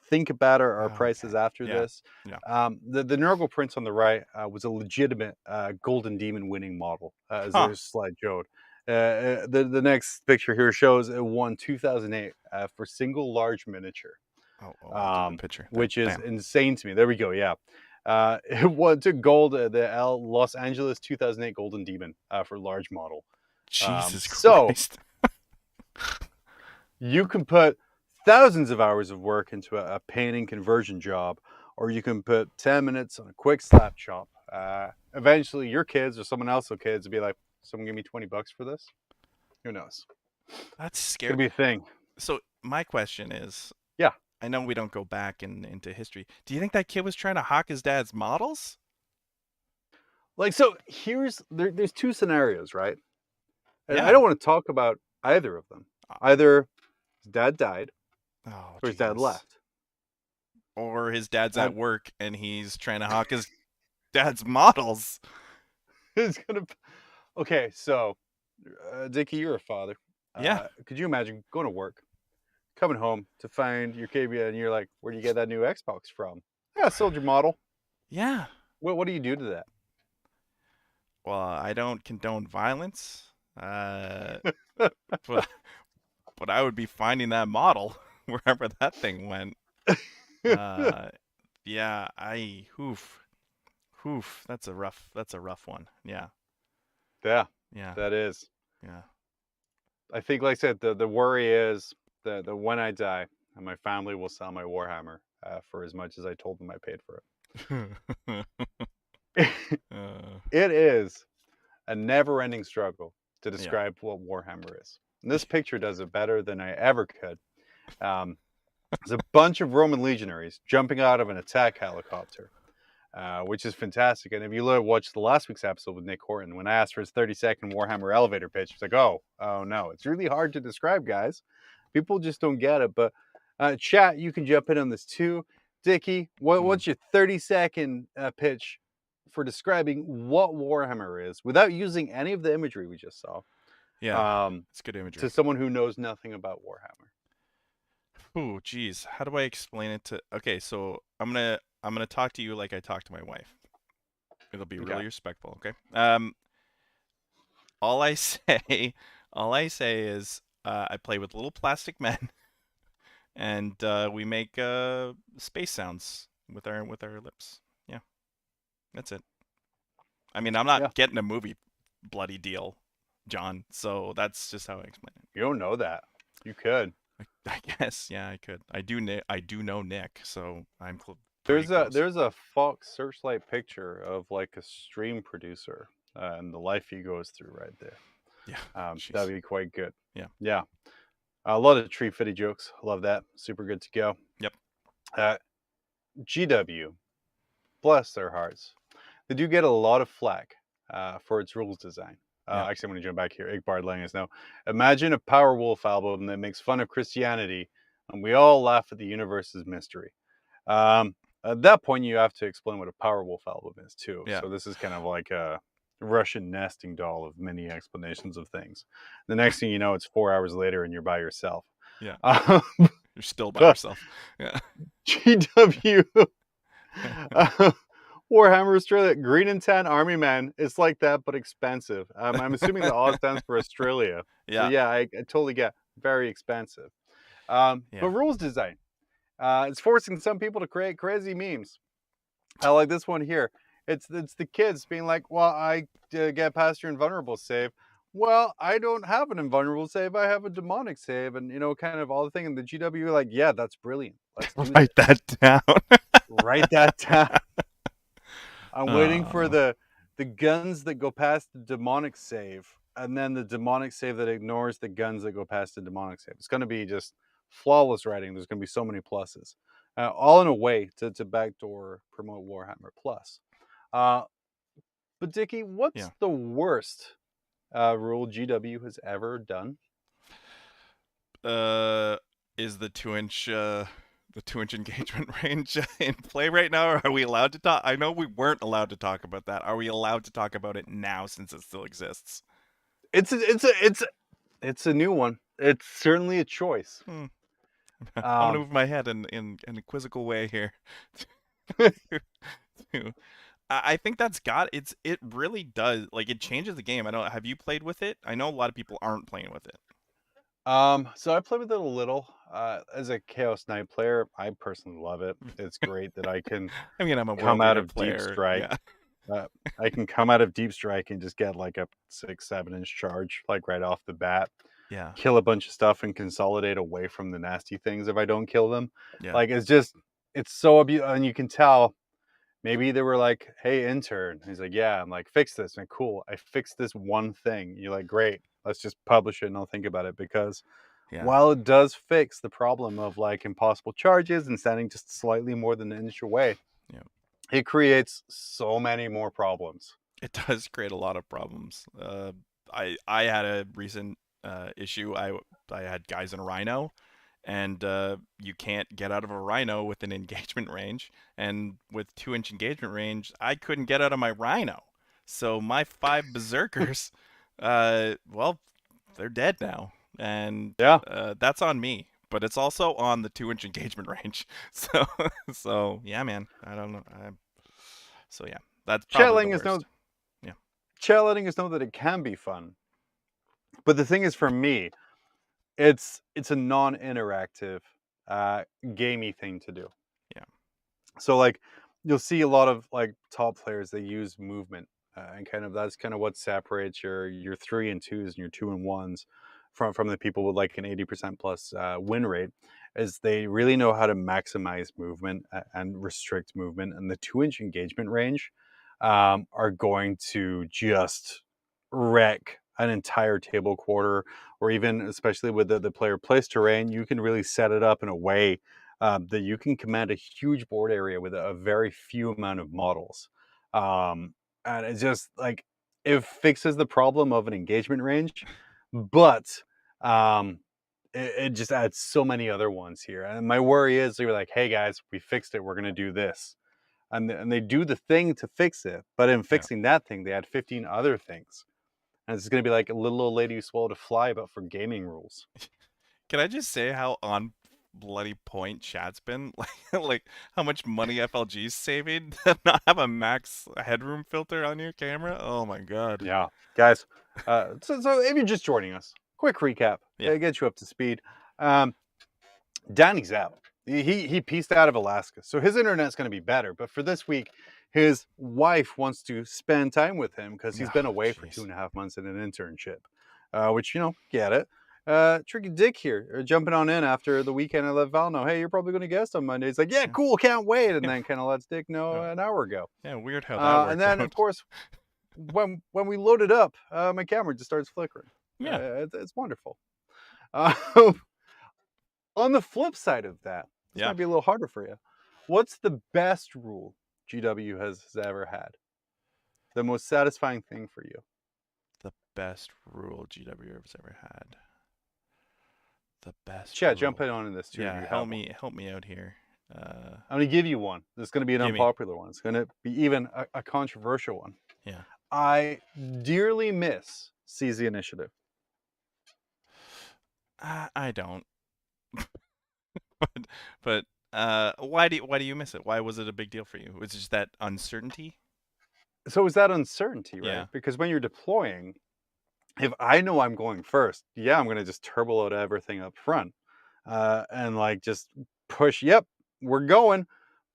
think about our prices after this. Yeah. The Nurgle Prince on the right was a legitimate Golden Demon winning model, as there's slide showed. The next picture here shows it won 2008 for single large miniature. Oh, picture. Which is insane to me. There we go. Yeah. It took gold at the Los Angeles 2008 Golden Demon for large model. Jesus Christ. You can put thousands of hours of work into a painting conversion job, or you can put 10 minutes on a quick slap chop. Eventually, your kids or someone else's kids will be like, someone give me $20 for this? Who knows? That's scary. It's going to be a thing. So my question is, yeah, I know we don't go back into history. Do you think that kid was trying to hawk his dad's models? Like, so there's 2 scenarios, right? And Yeah. I don't want to talk about either of them. Either his dad died, or his dad left. Or his dad's at work and he's trying to hawk his dad's models. Okay, so, Dickie, you're a father. Yeah. Could you imagine going to work, coming home to find your kid, and you're like, where do you get that new Xbox from? Yeah, I sold your model. Yeah. What do you do to that? Well, I don't condone violence. But I would be finding that model wherever that thing went. Yeah, that's a rough one. Yeah. Yeah. Yeah. That is. Yeah. I think, like I said, the worry is that when I die, my family will sell my Warhammer for as much as I told them I paid for it. It is a never-ending struggle to describe what Warhammer is. And this picture does it better than I ever could. There's a bunch of Roman legionaries jumping out of an attack helicopter, which is fantastic. And if you watch the last week's episode with Nick Horton, when I asked for his 30-second Warhammer elevator pitch, he's like, oh no, it's really hard to describe, guys. People just don't get it. But chat, you can jump in on this too. Dickie, what's your 30-second pitch for describing what Warhammer is without using any of the imagery we just saw? Yeah, it's good imagery. To someone who knows nothing about Warhammer. Oh, geez, how do I explain it to? Okay, so I'm gonna talk to you like I talk to my wife. It'll be really respectful. Okay. All I say is I play with little plastic men, and we make space sounds with our lips. Yeah, that's it. I mean, I'm not getting a movie bloody deal, John. So that's just how I explain it. You don't know that. You could. I guess, yeah, I could. I do know Nick, so I'm There's a Fox Searchlight picture of like a stream producer and the life he goes through right there. Yeah, that'd be quite good. Yeah. A lot of tree fitty jokes. Love that. Super good to go. Yep. GW, bless their hearts, they do get a lot of flack for its rules design. Actually, I'm going to jump back here. Igbard letting us know. Imagine a Power Wolf album that makes fun of Christianity, and we all laugh at the universe's mystery. At that point, you have to explain what a Power Wolf album is, too. Yeah. So this is kind of like a Russian nesting doll of many explanations of things. The next thing you know, it's 4 hours later, and you're by yourself. Yeah. You're still by yourself. Yeah. GW. Warhammer Australia, green and tan army man. It's like that, but expensive. I'm assuming the O stands for Australia. Yeah. So yeah, I totally get very expensive. But rules design. It's forcing some people to create crazy memes. I like this one here. It's the kids being like, well, I get past your invulnerable save. Well, I don't have an invulnerable save. I have a demonic save. And, kind of all the thing. And the GW like, yeah, that's brilliant. Let's write that down. Write that down. I'm waiting for the guns that go past the demonic save and then the demonic save that ignores the guns that go past the demonic save. It's going to be just flawless writing. There's going to be so many pluses, all in a way to backdoor promote Warhammer Plus. But Dickie, what's the worst rule GW has ever done? Is the 2-inch engagement range in play right now, or are we allowed to talk? I know we weren't allowed to talk about that. Are we allowed to talk about it now since it still exists? It's a new one. It's certainly a choice. I'm gonna move my head in a quizzical way here. I think it really does, like, it changes the game. Have you played with it? I know a lot of people aren't playing with it. So I played with it a little. As a Chaos Knight player, I personally love it. It's great that I can I'm a come out of player. Deep Strike. Yeah. I can come out of Deep Strike and just get like a 6-7 inch charge, like right off the bat. Yeah. Kill a bunch of stuff and consolidate away from the nasty things if I don't kill them. Yeah. Like it's so and you can tell. Maybe they were like, "Hey, intern." He's like, "Yeah." I'm like, "Fix this." And cool, I fixed this one thing. You're like, "Great, let's just publish it and I'll think about it." Because while it does fix the problem of like impossible charges and standing just slightly more than an inch away, it creates so many more problems. It does create a lot of problems. I had a recent issue. I had guys in a Rhino, and you can't get out of a Rhino with an engagement range, and with 2-inch engagement range, I couldn't get out of my Rhino. So my 5 berserkers, well, they're dead now, and that's on me. But it's also on the 2-inch engagement range. So yeah, man, I don't know. So yeah, that's probably the worst. Chat is know that it can be fun, but the thing is, for me, it's a non-interactive, gamey thing to do. Yeah. So like, you'll see a lot of like top players, they use movement, and that's kind of what separates your 3 and 2s and your 2 and 1s from the people with like an 80% plus win rate, is they really know how to maximize movement and restrict movement, and the 2-inch engagement range are going to just wreck an entire table quarter, or even especially with the player place terrain. You can really set it up in a way that you can command a huge board area with a very few amount of models. And it's just like, it fixes the problem of an engagement range, but it just adds so many other ones here. And my worry is, they're like, "Hey guys, we fixed it. We're going to do this." And they do the thing to fix it. But in fixing that thing, they add 15 other things. And it's going to be like a little old lady who swallowed a fly, but for gaming rules. Can I just say how on bloody point chat's been? Like how much money FLG's saving to not have a max headroom filter on your camera? Oh my god. Yeah. Guys, so if you're just joining us, quick recap. Get you up to speed. Danny's out. He pieced out of Alaska, so his internet's going to be better. But for this week, his wife wants to spend time with him because he's been away for 2.5 months in an internship, which, get it. Tricky Dick here, jumping on in after the weekend. I let Val know, "Hey, you're probably going to guest on Monday." He's like, "Yeah, cool, can't wait." And then kind of lets Dick know an hour ago. Yeah, weird how that worked And then, out. of course, when we load it up, my camera just starts flickering. Yeah, it's wonderful. On the flip side of that, this might be a little harder for you. What's the best rule GW has ever had? The most satisfying thing for you? The best rule GW has ever had. The best. Chat, jump in on this too. Yeah, help me out here. I'm going to give you one. This is going to be an unpopular one. It's going to be even a controversial one. Yeah. I dearly miss Seize the Initiative. I don't. but why do you miss it? Why was it a big deal for you? Was it just that uncertainty? So is that uncertainty, right? Yeah. Because when you're deploying, if I know I'm going first, I'm going to just turbo load everything up front, and like just push. Yep, we're going.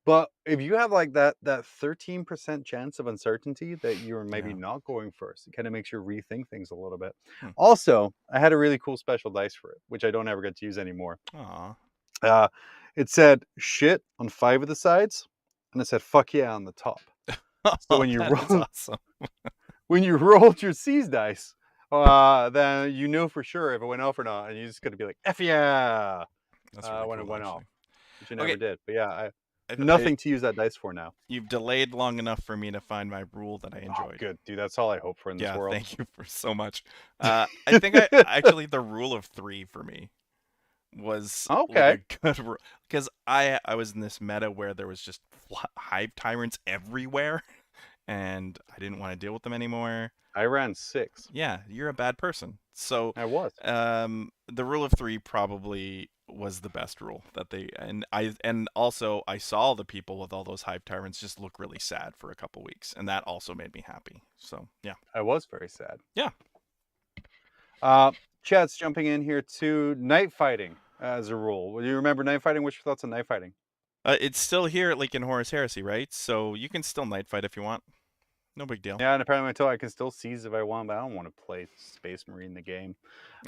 But if you have like that 13% chance of uncertainty that you're maybe not going first, it kind of makes you rethink things a little bit. Also, I had a really cool special dice for it, which I don't ever get to use anymore. Aw. It said shit on 5 of the sides, and it said fuck yeah on the top. So when you roll, awesome. when you rolled your Seize dice, then you knew for sure if it went off or not, and you're just gonna be like, "F yeah!" That's really when cool, it went off, actually. which you never Okay, did. But yeah, I, nothing to use that dice for now. you've delayed long enough for me to find my rule that I Oh, enjoyed. good, dude. That's all I hope for in this Yeah, world. thank you for so much. I think I actually the rule of 3 for me was like Okay. a good rule because I was in this meta where there was just hive tyrants everywhere, and I didn't want to deal with them anymore. I ran 6. Yeah, you're a bad person. So, I was. the rule of 3 probably was the best rule that they and also I saw the people with all those hive tyrants just look really sad for a couple weeks, and that also made me happy. So yeah, I was very sad. yeah. Chat's jumping in here to night fighting as a rule. Do you remember night fighting? What's your thoughts on night fighting? It's still here, like in Horus Heresy, right? So you can still night fight if you want. No big deal. Yeah, and apparently until I can still seize if I want, but I don't want to play Space Marine the game.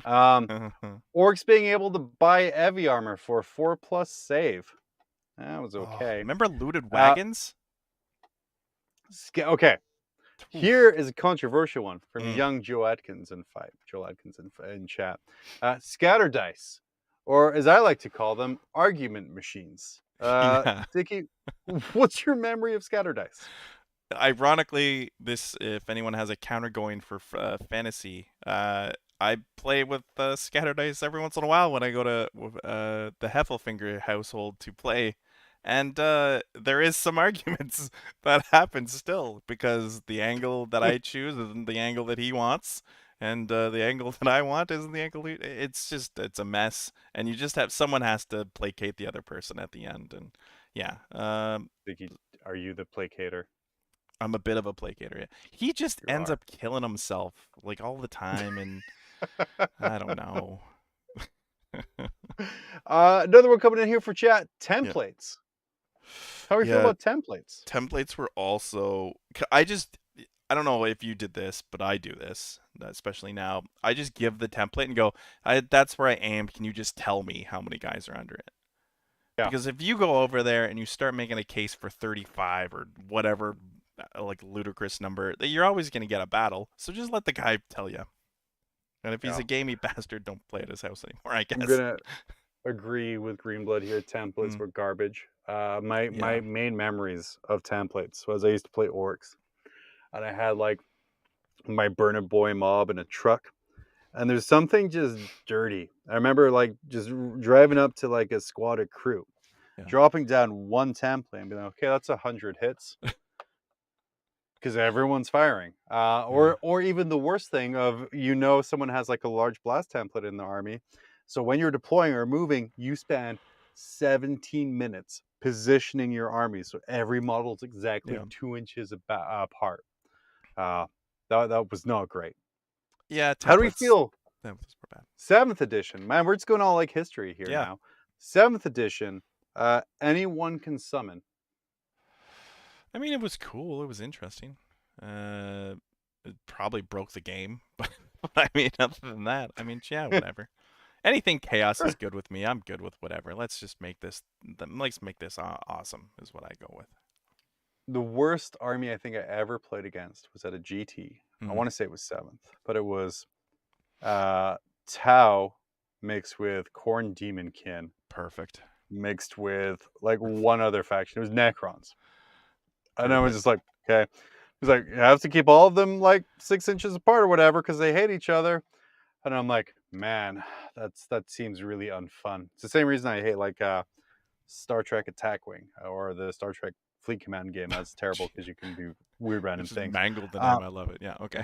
Orcs being able to buy Evi armor for 4+ save. That was okay. Remember looted wagons? Okay. Here is a controversial one from Mm. young Joe Atkins in chat. Scatter dice, or as I like to call them, argument machines. Yeah. Dickie, what's your memory of scatter dice? Ironically, if anyone has a counter going for fantasy, I play with scatter dice every once in a while when I go to the Heffelfinger household to play. And there is some arguments that happen still because the angle that I choose isn't the angle that he wants, and the angle that I want isn't the angle. It's a mess, and you just have someone has to placate the other person at the end, and yeah. Dickie, are you the placater? I'm a bit of a placater. Yeah. He just You ends are. up killing himself like all the time, and I don't know. Another one coming in here for chat. Templates. How do you feel Yeah, about templates? templates were also. I don't know if you did this, but I do this, especially now. I just give the template and go, that's where I aim. Can you just tell me how many guys are under it? Yeah. Because if you go over there and you start making a case for 35 or whatever, like ludicrous number, you're always going to get a battle. So just let the guy tell you. And if he's a gamey bastard, don't play at his house anymore, I guess. I'm gonna agree with Greenblood here. Templates were garbage. My main memories of templates was I used to play orcs, and I had like my Burner Boy mob in a truck, and there's something just dirty. I remember like just driving up to like a squad of crew, dropping down one template and being like, okay, that's 100 hits. Because everyone's firing, or even the worst thing of someone has like a large blast template in the army, so when you're deploying or moving, you spend 17 minutes positioning your army so every model is exactly 2 inches apart. That was not great. Yeah, how do we feel? Templates were bad. 7th edition, man, we're just going all like history here now. 7th edition, anyone can summon. I mean, it was cool. It was interesting. It probably broke the game, but I mean, other than that, I mean, yeah, whatever. Anything chaos is good with me. I'm good with whatever. Let's make this awesome. Is what I go with. The worst army I think I ever played against was at a GT. I want to say it was 7th, but it was Tau mixed with Khorne Demonkin. Perfect. Mixed with like one other faction. It was Necrons. And I was just like, okay. He's like, you have to keep all of them like 6 inches apart or whatever because they hate each other. And I'm like, man, that seems really unfun. It's the same reason I hate like Star Trek Attack Wing or the Star Trek Fleet Command game. That's terrible because you can do weird random things. Mangled the name. I love it. Yeah. Okay.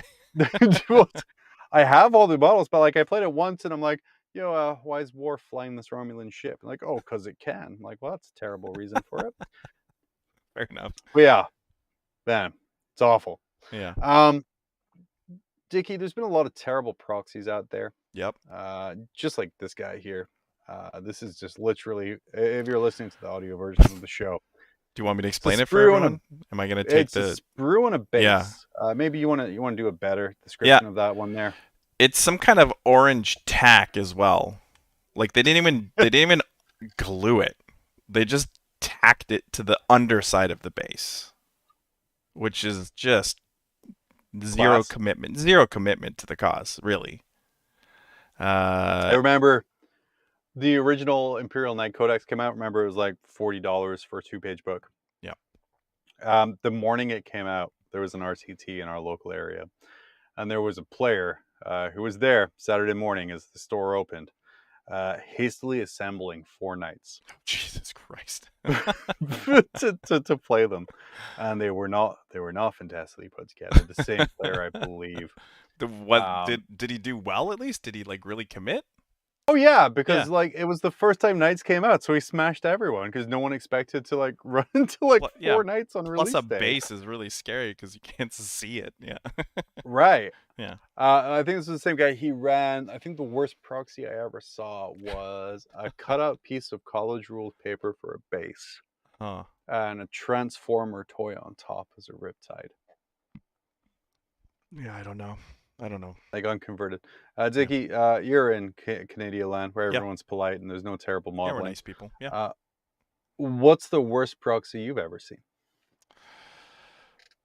I have all the models, but like I played it once and I'm like, why is War flying this Romulan ship? And like, oh, because it can. I'm like, well, that's a terrible reason for it. Fair enough. But yeah, man, it's awful. Yeah. Dickie, there's been a lot of terrible proxies out there. Yep. Just like this guy here. This is just literally, if you're listening to the audio version of the show. Do you want me to explain it for everyone? Am I going to take a sprue on a base. Yeah. Maybe you want to do a better description of that one there. It's some kind of orange tack as well. Like they didn't even glue it. They just tacked it to the underside of the base, which is just Zero class. commitment to the cause, really. I remember the original Imperial Knight Codex came out. Remember, it was like $40 for a 2-page book. Yeah. The morning it came out, there was an RCT in our local area, and there was a player who was there Saturday morning as the store opened, hastily assembling 4 knights Jesus Christ. to play them, and they were not fantastically put together. The same player, I believe. Did he do well at least? Did he like really commit? Oh yeah, because Yeah. like it was the first time Knights came out, so he smashed everyone because no one expected to like run into like Yeah. 4 Knights on Plus release a day. base is really scary because you can't see it. Yeah. Right. Yeah. I think this was the same guy. He ran. I think the worst proxy I ever saw was a cutout piece of college rules paper for a base Huh. and a transformer toy on top as a riptide, Yeah, I don't know. like unconverted. Dickie, you're in Canadian land where Yep. everyone's polite and there's no terrible Yeah, we're modeling. nice people. Yeah. What's the worst proxy you've ever seen?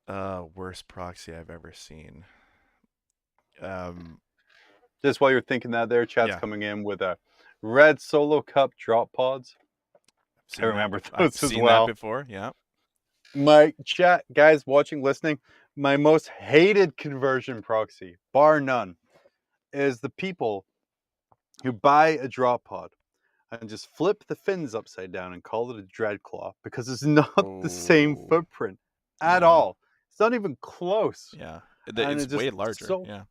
Worst proxy I've ever seen. Just while you're thinking that, there, chat's Yeah. coming in with a red Solo Cup drop pods. I remember I've those as seen well. that before. Yeah. My chat, guys watching, listening, my most hated conversion proxy, bar none, is the people who buy a drop pod and just flip the fins upside down and call it a Dreadclaw because it's not the same Oh. footprint at Yeah. all. It's not even close. Yeah. And It's way larger. Yeah.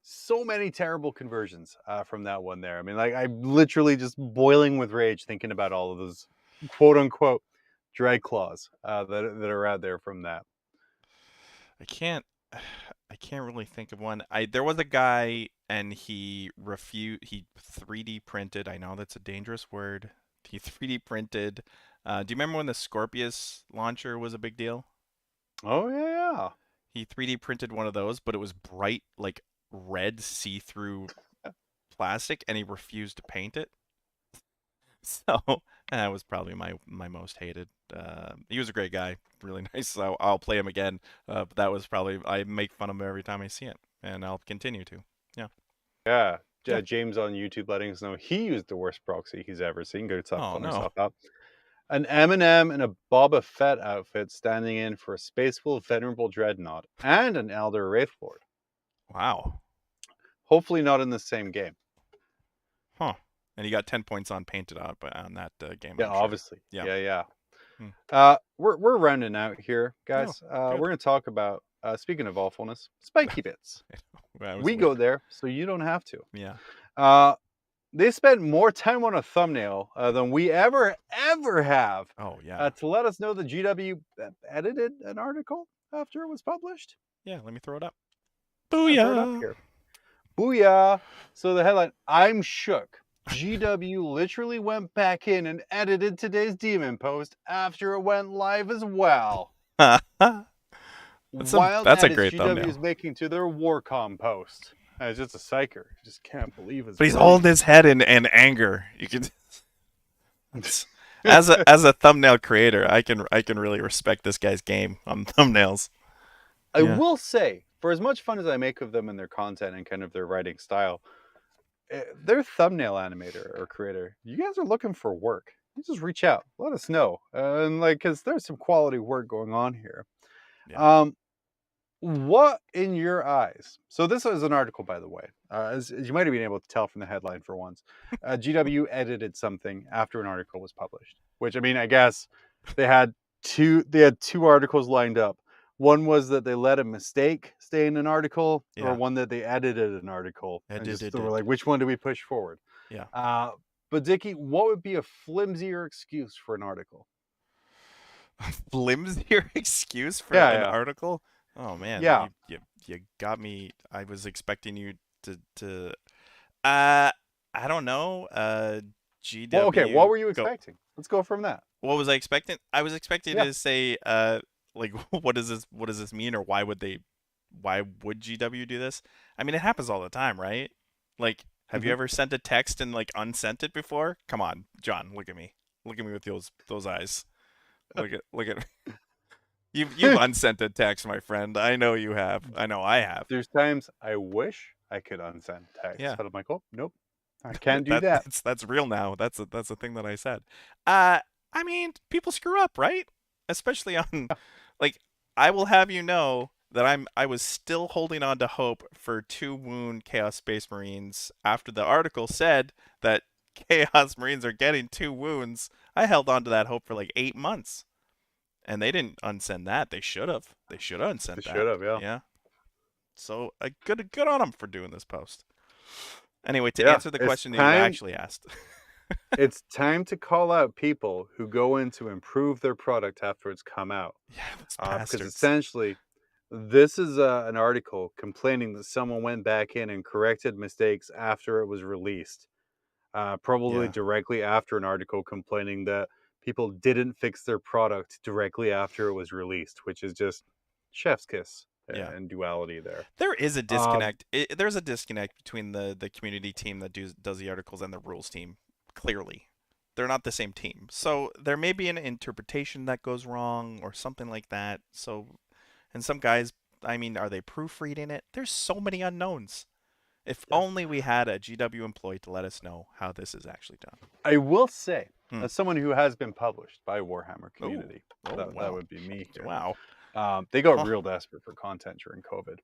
So many terrible conversions from that one there. I mean, like, I'm literally just boiling with rage thinking about all of those quote unquote drag claws that are out there from that. I can't really think of one. There was a guy and he 3D printed. I know that's a dangerous word. He 3D printed. Do you remember when the Scorpius launcher was a big deal? Oh yeah. He 3D printed one of those, but it was bright like red see-through plastic and he refused to paint it. So that was probably my most hated. He was a great guy, really nice. So I'll play him again. But that was probably, I make fun of him every time I see it, and I'll continue to. Yeah. Yeah. James on YouTube letting us know he used the worst proxy he's ever seen. Go to Oh no. up. An Eminem in a Boba Fett outfit standing in for a Spaceful Venerable Dreadnought and an Elder Wraithlord. Wow. Hopefully not in the same game. Huh. And he got 10 points on painted out on that game. Yeah, I'm sure. obviously. Yeah. We're rounding out here, guys. Oh, we're going to talk about, speaking of awfulness, spiky bits. We weird. go there, so you don't have to. Yeah. They spent more time on a thumbnail than we ever have. Oh yeah. To let us know that GW edited an article after it was published. Yeah. Let me throw it up. Booyah! Throw it up here. Booyah! So the headline: I'm shook. GW literally went back in and edited today's Demon post after it went live as well. That's Wild a great GW thumbnail. is making to their Warcom post. It's just a psycher. Just can't believe it. But he's holding his head in anger. You can, as a thumbnail creator, I can really respect this guy's game on thumbnails. I will say, for as much fun as I make of them and their content and kind of their writing style, their thumbnail animator or creator, you guys are looking for work. You just reach out, let us know, and like, because there's some quality work going on here. Yeah. What in your eyes? So this is an article, by the way, as you might have been able to tell from the headline for once. GW edited something after an article was published, which, I mean, I guess they had two articles lined up. One was that they let a mistake stay in an article, or one that they edited an article. And just were like, which one do we push forward? Yeah. But Dickie, what would be a flimsier excuse for an article? A flimsier excuse for an article? Oh man, yeah, you got me. I was expecting you to I don't know. GW. Well, okay, what were you expecting? Let's go from that. What was I expecting? I was expecting to say like what does this mean, or why would GW do this? I mean, it happens all the time, right? Like, have you ever sent a text and like unsent it before? Come on, John, look at me with those eyes. Look at You've unsent a text, my friend. I know you have. I know I have. There's times I wish I could unsend text, Yeah. but I'm like, oh nope, I can't do that. That's real now. That's a thing that I said. I mean, people screw up, right? Especially on, like, I will have you know that I was still holding on to hope for 2 wound Chaos Space Marines after the article said that Chaos Marines are getting 2 wounds. I held on to that hope for like 8 months, and they didn't unsend that. They should have. They should have unsent They that. should have, yeah. Yeah. So good on them for doing this post. Anyway, to Yeah, answer the it's question that you time- actually asked. It's time to call out people who go in to improve their product after it's come out. Yeah, those Because bastards. essentially, this is an article complaining that someone went back in and corrected mistakes after it was released. Probably Yeah. directly after an article complaining that people didn't fix their product directly after it was released, which is just chef's kiss Yeah. and duality there. There is a disconnect. There's a disconnect between the community team that does the articles and the rules team. Clearly, they're not the same team. So there may be an interpretation that goes wrong or something like that. So, and some guys, I mean, are they proofreading it? There's so many unknowns. If only we had a GW employee to let us know how this is actually done. I will say, as someone who has been published by Warhammer community, wow. that would be me here. Wow. They got real desperate for content during COVID.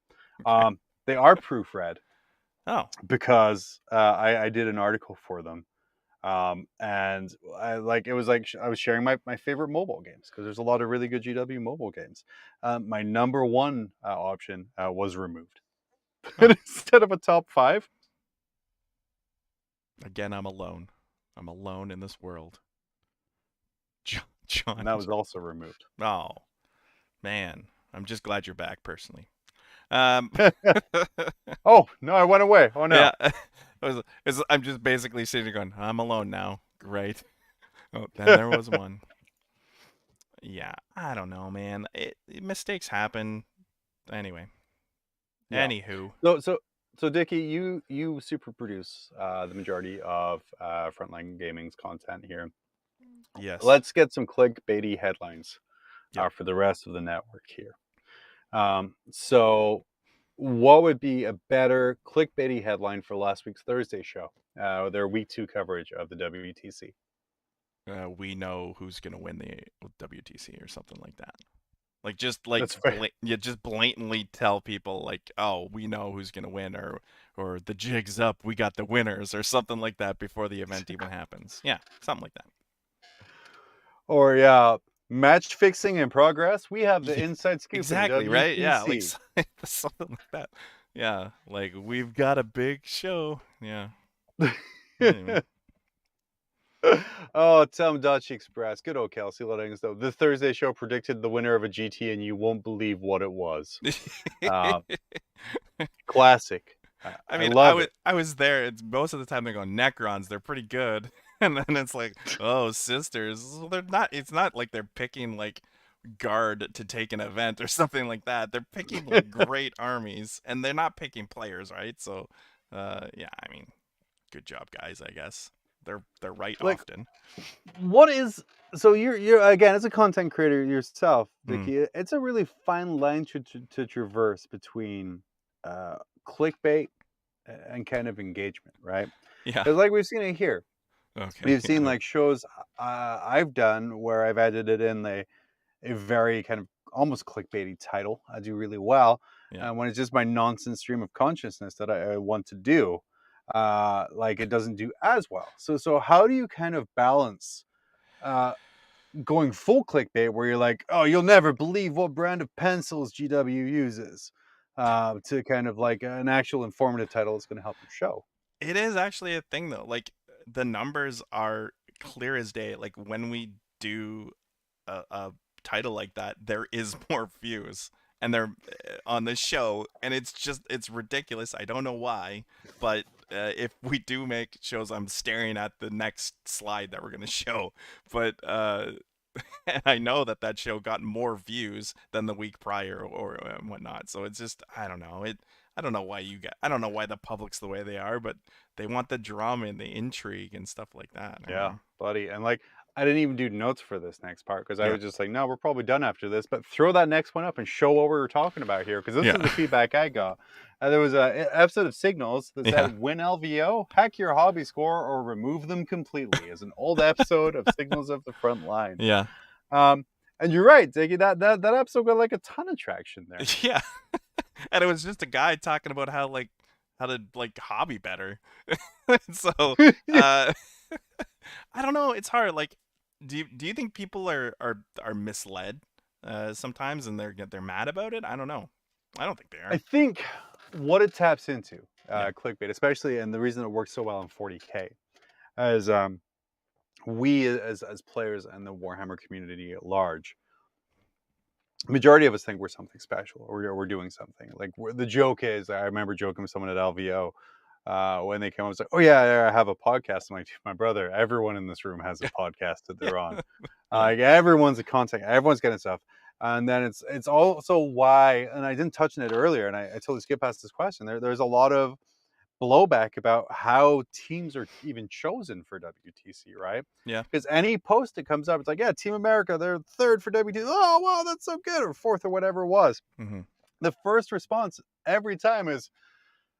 Okay. They are proofread. Oh. Because I did an article for them. And I was sharing my favorite mobile games because there's a lot of really good GW mobile games. My number one option was removed. Instead of a top 5. Again, I'm alone. I'm alone in this world. John. And that was also removed. Oh, man. I'm just glad you're back, personally. Oh, no, I went away. Oh, no. Yeah. I'm just basically sitting there going, I'm alone now. Great. Oh, then there was one. Yeah, I don't know, man. Mistakes happen. Anyway. Yeah. Anywho. So Dickie, you super produce the majority of Frontline Gaming's content here. Yes. Let's get some clickbaity headlines for the rest of the network here. So what would be a better clickbaity headline for last week's Thursday show? Their week 2 coverage of the WTC. We know who's going to win the WTC or something like that. Like just blatantly tell people like, oh, we know who's going to win, or the jig's up, we got the winners, or something like that before the event even happens. Yeah, something like that. Or match fixing in progress. We have the inside scoop. Exactly, right? Yeah, like something like that. Yeah, like we've got a big show. Yeah. Anyway. Oh, Tom Dutch Express. Good old Kelsey letting us know. The Thursday show predicted the winner of a GT, and you won't believe what it was. Classic. I mean, I was there. It's most of the time they're going Necrons. They're pretty good. And then it's like, oh, sisters. Well, they're not. It's not like they're picking like guard to take an event or something like that. They're picking like great armies, and they're not picking players, right? So, yeah. I mean, good job, guys. I guess they're right often. What is so? You're again as a content creator yourself, Dickie. It's a really fine line to traverse between clickbait and kind of engagement, right? Yeah. Because like we've seen it here. Okay. We've seen like shows I've done where I've edited in a very kind of almost clickbaity title. I do really well. When it's just my nonsense stream of consciousness that I want to do, like it doesn't do as well. So how do you kind of balance going full clickbait where you're like, oh, you'll never believe what brand of pencils GW uses, to kind of like an actual informative title that's going to help your show? It is actually a thing though. Like the numbers are clear as day. Like when we do a title like that, there is more views, and they're on the show, and it's ridiculous. I don't know why, but if we do make shows, I'm staring at the next slide that we're gonna show, but and I know that show got more views than the week prior or whatnot. So it's just, I don't know. I don't know why the public's the way they are, but they want the drama and the intrigue and stuff like that. Yeah, buddy. And like, I didn't even do notes for this next part because I Yeah. was just like, no, we're probably done after this. But throw that next one up and show what we were talking about here, because this Yeah. is the feedback I got. There was a episode of Signals that Yeah. said, "Win LVO, hack your hobby score, or remove them completely." Is an old episode of Signals of the Front Line. Yeah. And you're right, Diggy. That episode got like a ton of traction there. Yeah. And it was just a guy talking about how to like hobby better. So I don't know. It's hard. Like, do you think people are misled sometimes, and they're mad about it? I don't know. I don't think they I are. think what it taps into, Yeah. clickbait, especially, and the reason it works so well in 40K, is we as players and the Warhammer community at large, majority of us think we're something special, or we're doing something. Like, the joke is, I remember joking with someone at LVO when they came. I was like, "Oh yeah, I have a podcast." I'm like, "My brother, everyone in this room has a podcast that they're on. Like, everyone's a content, everyone's getting stuff." And then it's also why, and I didn't touch on it earlier, and I totally skipped past this question. There's a lot of blowback about how teams are even chosen for WTC, right? Yeah. Because any post that comes up, it's like, yeah, Team America, they're third for WTC. Oh, wow, that's so good. Or fourth, or whatever it was. Mm-hmm. The first response every time is,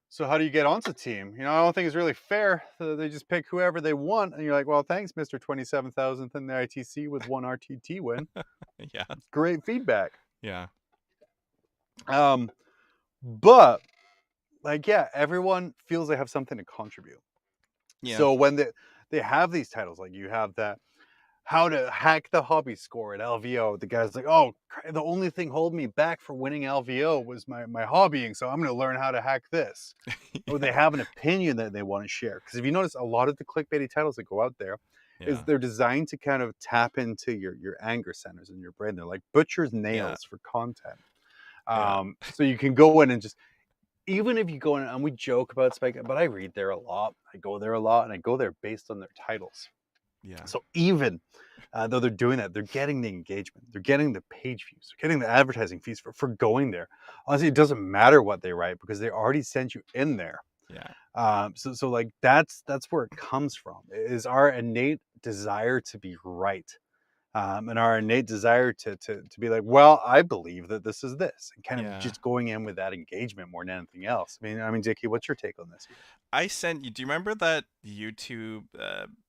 "So how do you get onto team?" I don't think it's really fair. They just pick whoever they want. And you're like, "Well, thanks, Mr. 27,000th in the ITC with one RTT win." Yeah. Great feedback. Yeah. But like, yeah, everyone feels they have something to contribute. Yeah. So when they have these titles, like you have that how to hack the hobby score at LVO, the guy's like, "Oh, the only thing holding me back for winning LVO was my hobbying, so I'm going to learn how to hack this." Or they have an opinion that they want to share. Because if you notice, a lot of the clickbaity titles that go out there is Yeah. they're designed to kind of tap into your anger centers in your brain. They're like butcher's nails for content. Yeah. So you can go in and just, even if you go in, and we joke about Spike, but I read there a lot. I go there a lot, and I go there based on their titles. Yeah. So even though they're doing that, they're getting the engagement, they're getting the page views, they're getting the advertising fees for going there. Honestly, it doesn't matter what they write because they already sent you in there. Yeah. So like that's where it comes from, is our innate desire to be right. And our innate desire to be like, well, I believe that this is this, and kind of just going in with that engagement more than anything else. I mean, Dickie, what's your take on this? I sent you. Do you remember that YouTube?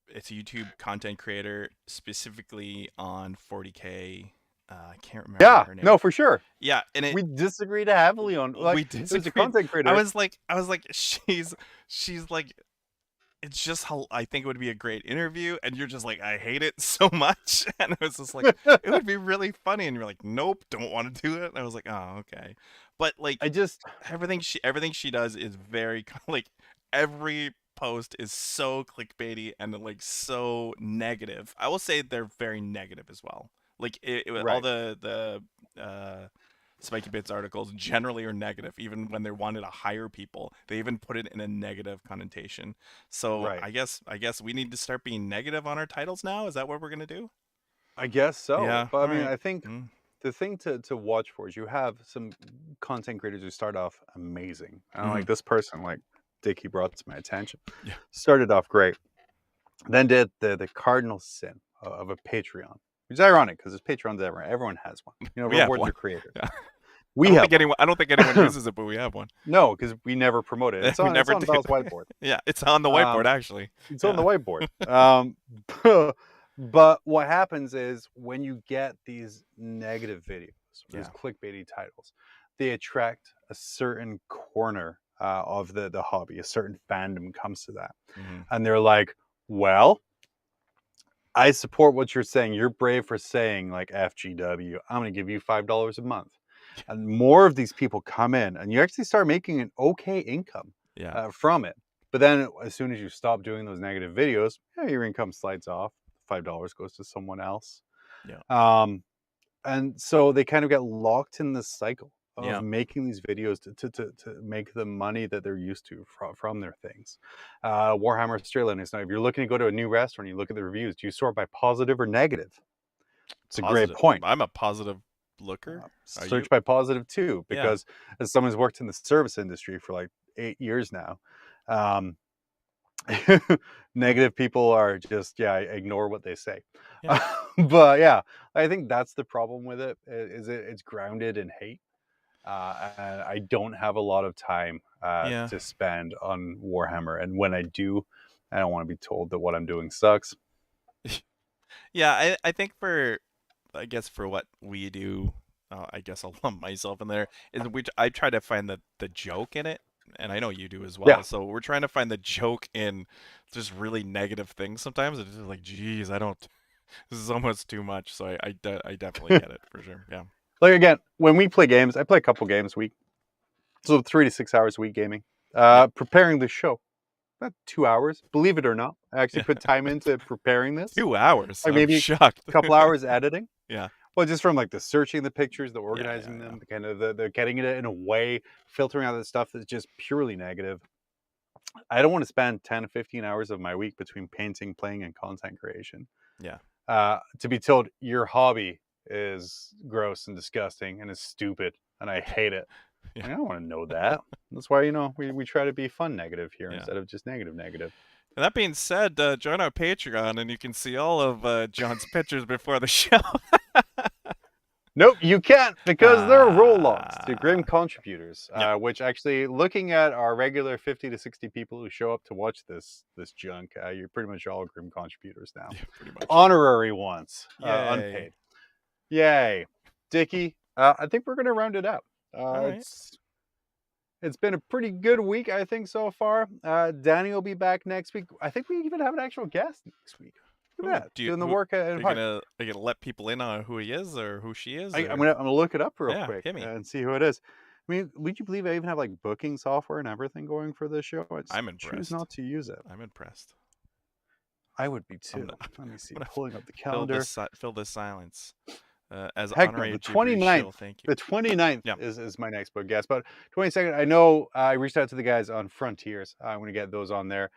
It's a YouTube content creator specifically on 40K. I can't remember her name. No, for sure. Yeah, and we disagreed heavily on. Like, we disagreed. It's a content creator. I was like, she's like, it's just how I think it would be a great interview, and you're just like, I hate it so much, and it was just like, it would be really funny, and you're like, nope, don't want to do it. And I was like, oh, okay, but like, everything she does is very like, every post is so clickbaity and like so negative. I will say they're very negative as well. Like all the Spiky Bits articles generally are negative, even when they wanted to hire people. They even put it in a negative connotation. So I guess we need to start being negative on our titles now. Is that what we're gonna do? I guess so. Yeah. But I mean, I think the thing to watch for is you have some content creators who start off amazing. And like this person, like Dickie brought to my attention, started off great, then did the cardinal sin of a Patreon. Which is ironic because there's Patreons everywhere. Everyone has one. Reward your creators. Yeah. I don't think anyone uses it, but we have one. No, because we never promote it. It's on Bell's whiteboard. Yeah, it's on the whiteboard, actually. It's on the whiteboard. But what happens is when you get these negative videos, these clickbaity titles, they attract a certain corner of the hobby. A certain fandom comes to that. And they're like, well, I support what you're saying. You're brave for saying like FGW. I'm going to give you $5 a month. And more of these people come in and you actually start making an okay income from it. But then as soon as you stop doing those negative videos, your income slides off. $5 goes to someone else. And so they kind of get locked in this cycle of making these videos to make the money that they're used to from their things. Warhammer Australia is now, if you're looking to go to a new restaurant, you look at the reviews, do you sort by positive or negative? It's positive. A great point. I'm a positive looker. Search by positive too, because as someone who's worked in the service industry for like 8 years now, Negative people are just, yeah, ignore what they say. Yeah. But yeah, I think that's the problem with it. It's grounded in hate. And I don't have a lot of time Yeah. to spend on Warhammer. And when I do, I don't want to be told that what I'm doing sucks. Yeah, I think I guess for what we do, I guess I'll lump myself in there. I try to find the joke in it, and I know you do as Yeah. well. So we're trying to find the joke in just really negative things. Sometimes it's just like, geez, I don't. This is almost too much. So I definitely get it for sure. Yeah. Like, again, when we play games, I play a couple games a week. So 3 to 6 hours a week gaming. Yep. Preparing the show. About 2 hours, believe it or not. I actually put time into preparing this. 2 hours. Like I'm maybe shocked. a couple hours editing. Yeah. Well, just from like the searching the pictures, the Yeah. organizing them, the kind of the getting it in a way, filtering out the stuff that's just purely negative. I don't want to spend 10 to 15 hours of my week between painting, playing, and content creation. Yeah. To be told your hobby is gross and disgusting and is stupid and I hate it. Yeah. I don't want to know that. That's why, we try to be fun negative here Yeah. instead of just negative. And that being said, join our Patreon and you can see all of John's pictures before the show. Nope, you can't, because there are roll-offs to grim contributors, which actually, looking at our regular 50 to 60 people who show up to watch this junk, you're pretty much all grim contributors now. Yeah, pretty much. Honorary ones, Yay. unpaid. Yay. Dickie, I think we're going to round it out. Right. It's been a pretty good week, I think, so far. Danny will be back next week. I think we even have an actual guest next week. Look at that, doing the work at Are you gonna let people in on who he is or who she is? I'm gonna look it up real quick hit me. and see who it is. I mean, would you believe I even have like booking software and everything going for this show? I'm impressed. Choose not to use it. I'm impressed. I would be too. Let me see. Pulling up the calendar. Fill this silence. As Heck no, honorary the gibberish 29th. shill, thank you. The 29th Yeah. is my next book guest. But 22nd, I know I reached out to the guys on Frontiers. I'm going to get those on there.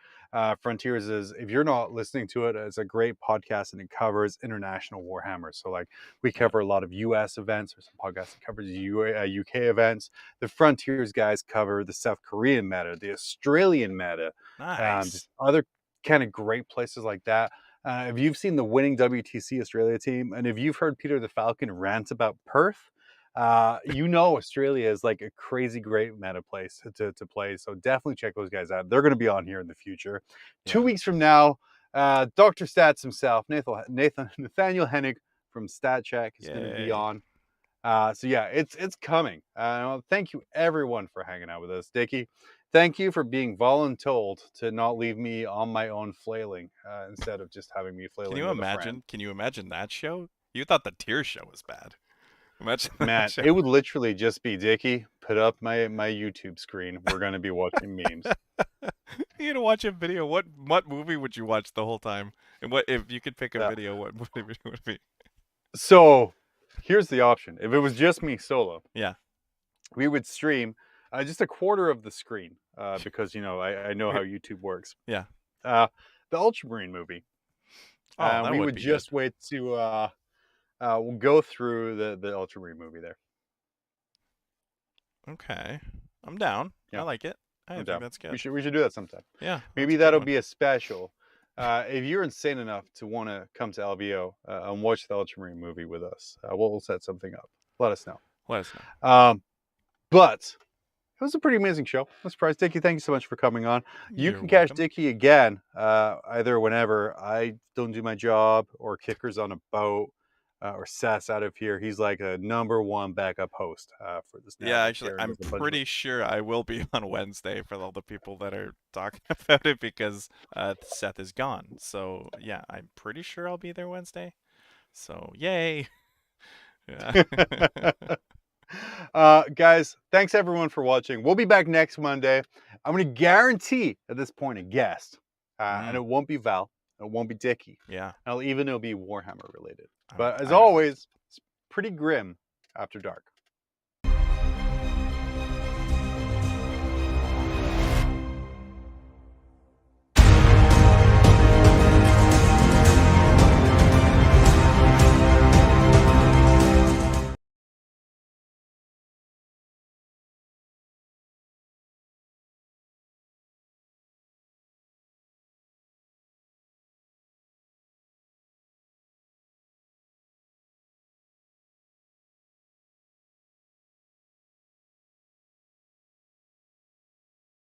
Frontiers is, if you're not listening to it, it's a great podcast and it covers international Warhammer. So like we cover a lot of US events, or some podcasts that covers UK events. The Frontiers guys cover the South Korean meta, the Australian meta, Nice. other kind of great places like that. If you've seen the winning WTC Australia team, and if you've heard Peter the Falcon rant about Perth, Australia is like a crazy great meta place to play. So definitely check those guys out. They're going to be on here in the future. Yeah. 2 weeks from now, Dr. Stats himself, Nathaniel Hennig from Stat Check is going to be on. So yeah, it's coming. Thank you everyone for hanging out with us. Dickie, thank you for being voluntold to not leave me on my own flailing instead of just having me flailing. Can you imagine that show? You thought the Tier show was bad. Imagine Matt, it would literally just be Dickie, put up my YouTube screen. We're gonna be watching memes. You're gonna watch a video. What movie would you watch the whole time? And what if you could pick a video? What movie would it be? So, here's the option. If it was just me solo, yeah, we would stream just a quarter of the screen because I know how YouTube works. Yeah. The Ultramarine movie. We would just wait to we'll go through the Ultramarine movie there. Okay, I'm down. Yeah. I like it. I think that's good. We should do that sometime. Yeah. Maybe that'll be a special. If you're insane enough to want to come to LVO and watch the Ultramarine movie with us, we'll set something up. Let us know. But it was a pretty amazing show. I'm surprised. Dickie, thank you so much for coming on. You can catch Dickie again either whenever I don't do my job or Kicker's on a boat or Sass out of here. He's like a #1 backup host for this. Yeah, actually, I'm pretty sure I will be on Wednesday for all the people that are talking about it because Seth is gone. So yeah, I'm pretty sure I'll be there Wednesday. So yay! Yeah. Guys, thanks everyone for watching. We'll be back next Monday. I'm going to guarantee at this point a guest, and it won't be Val. It won't be Dickie. Yeah. It'll be Warhammer related. But as always, it's pretty grim after dark.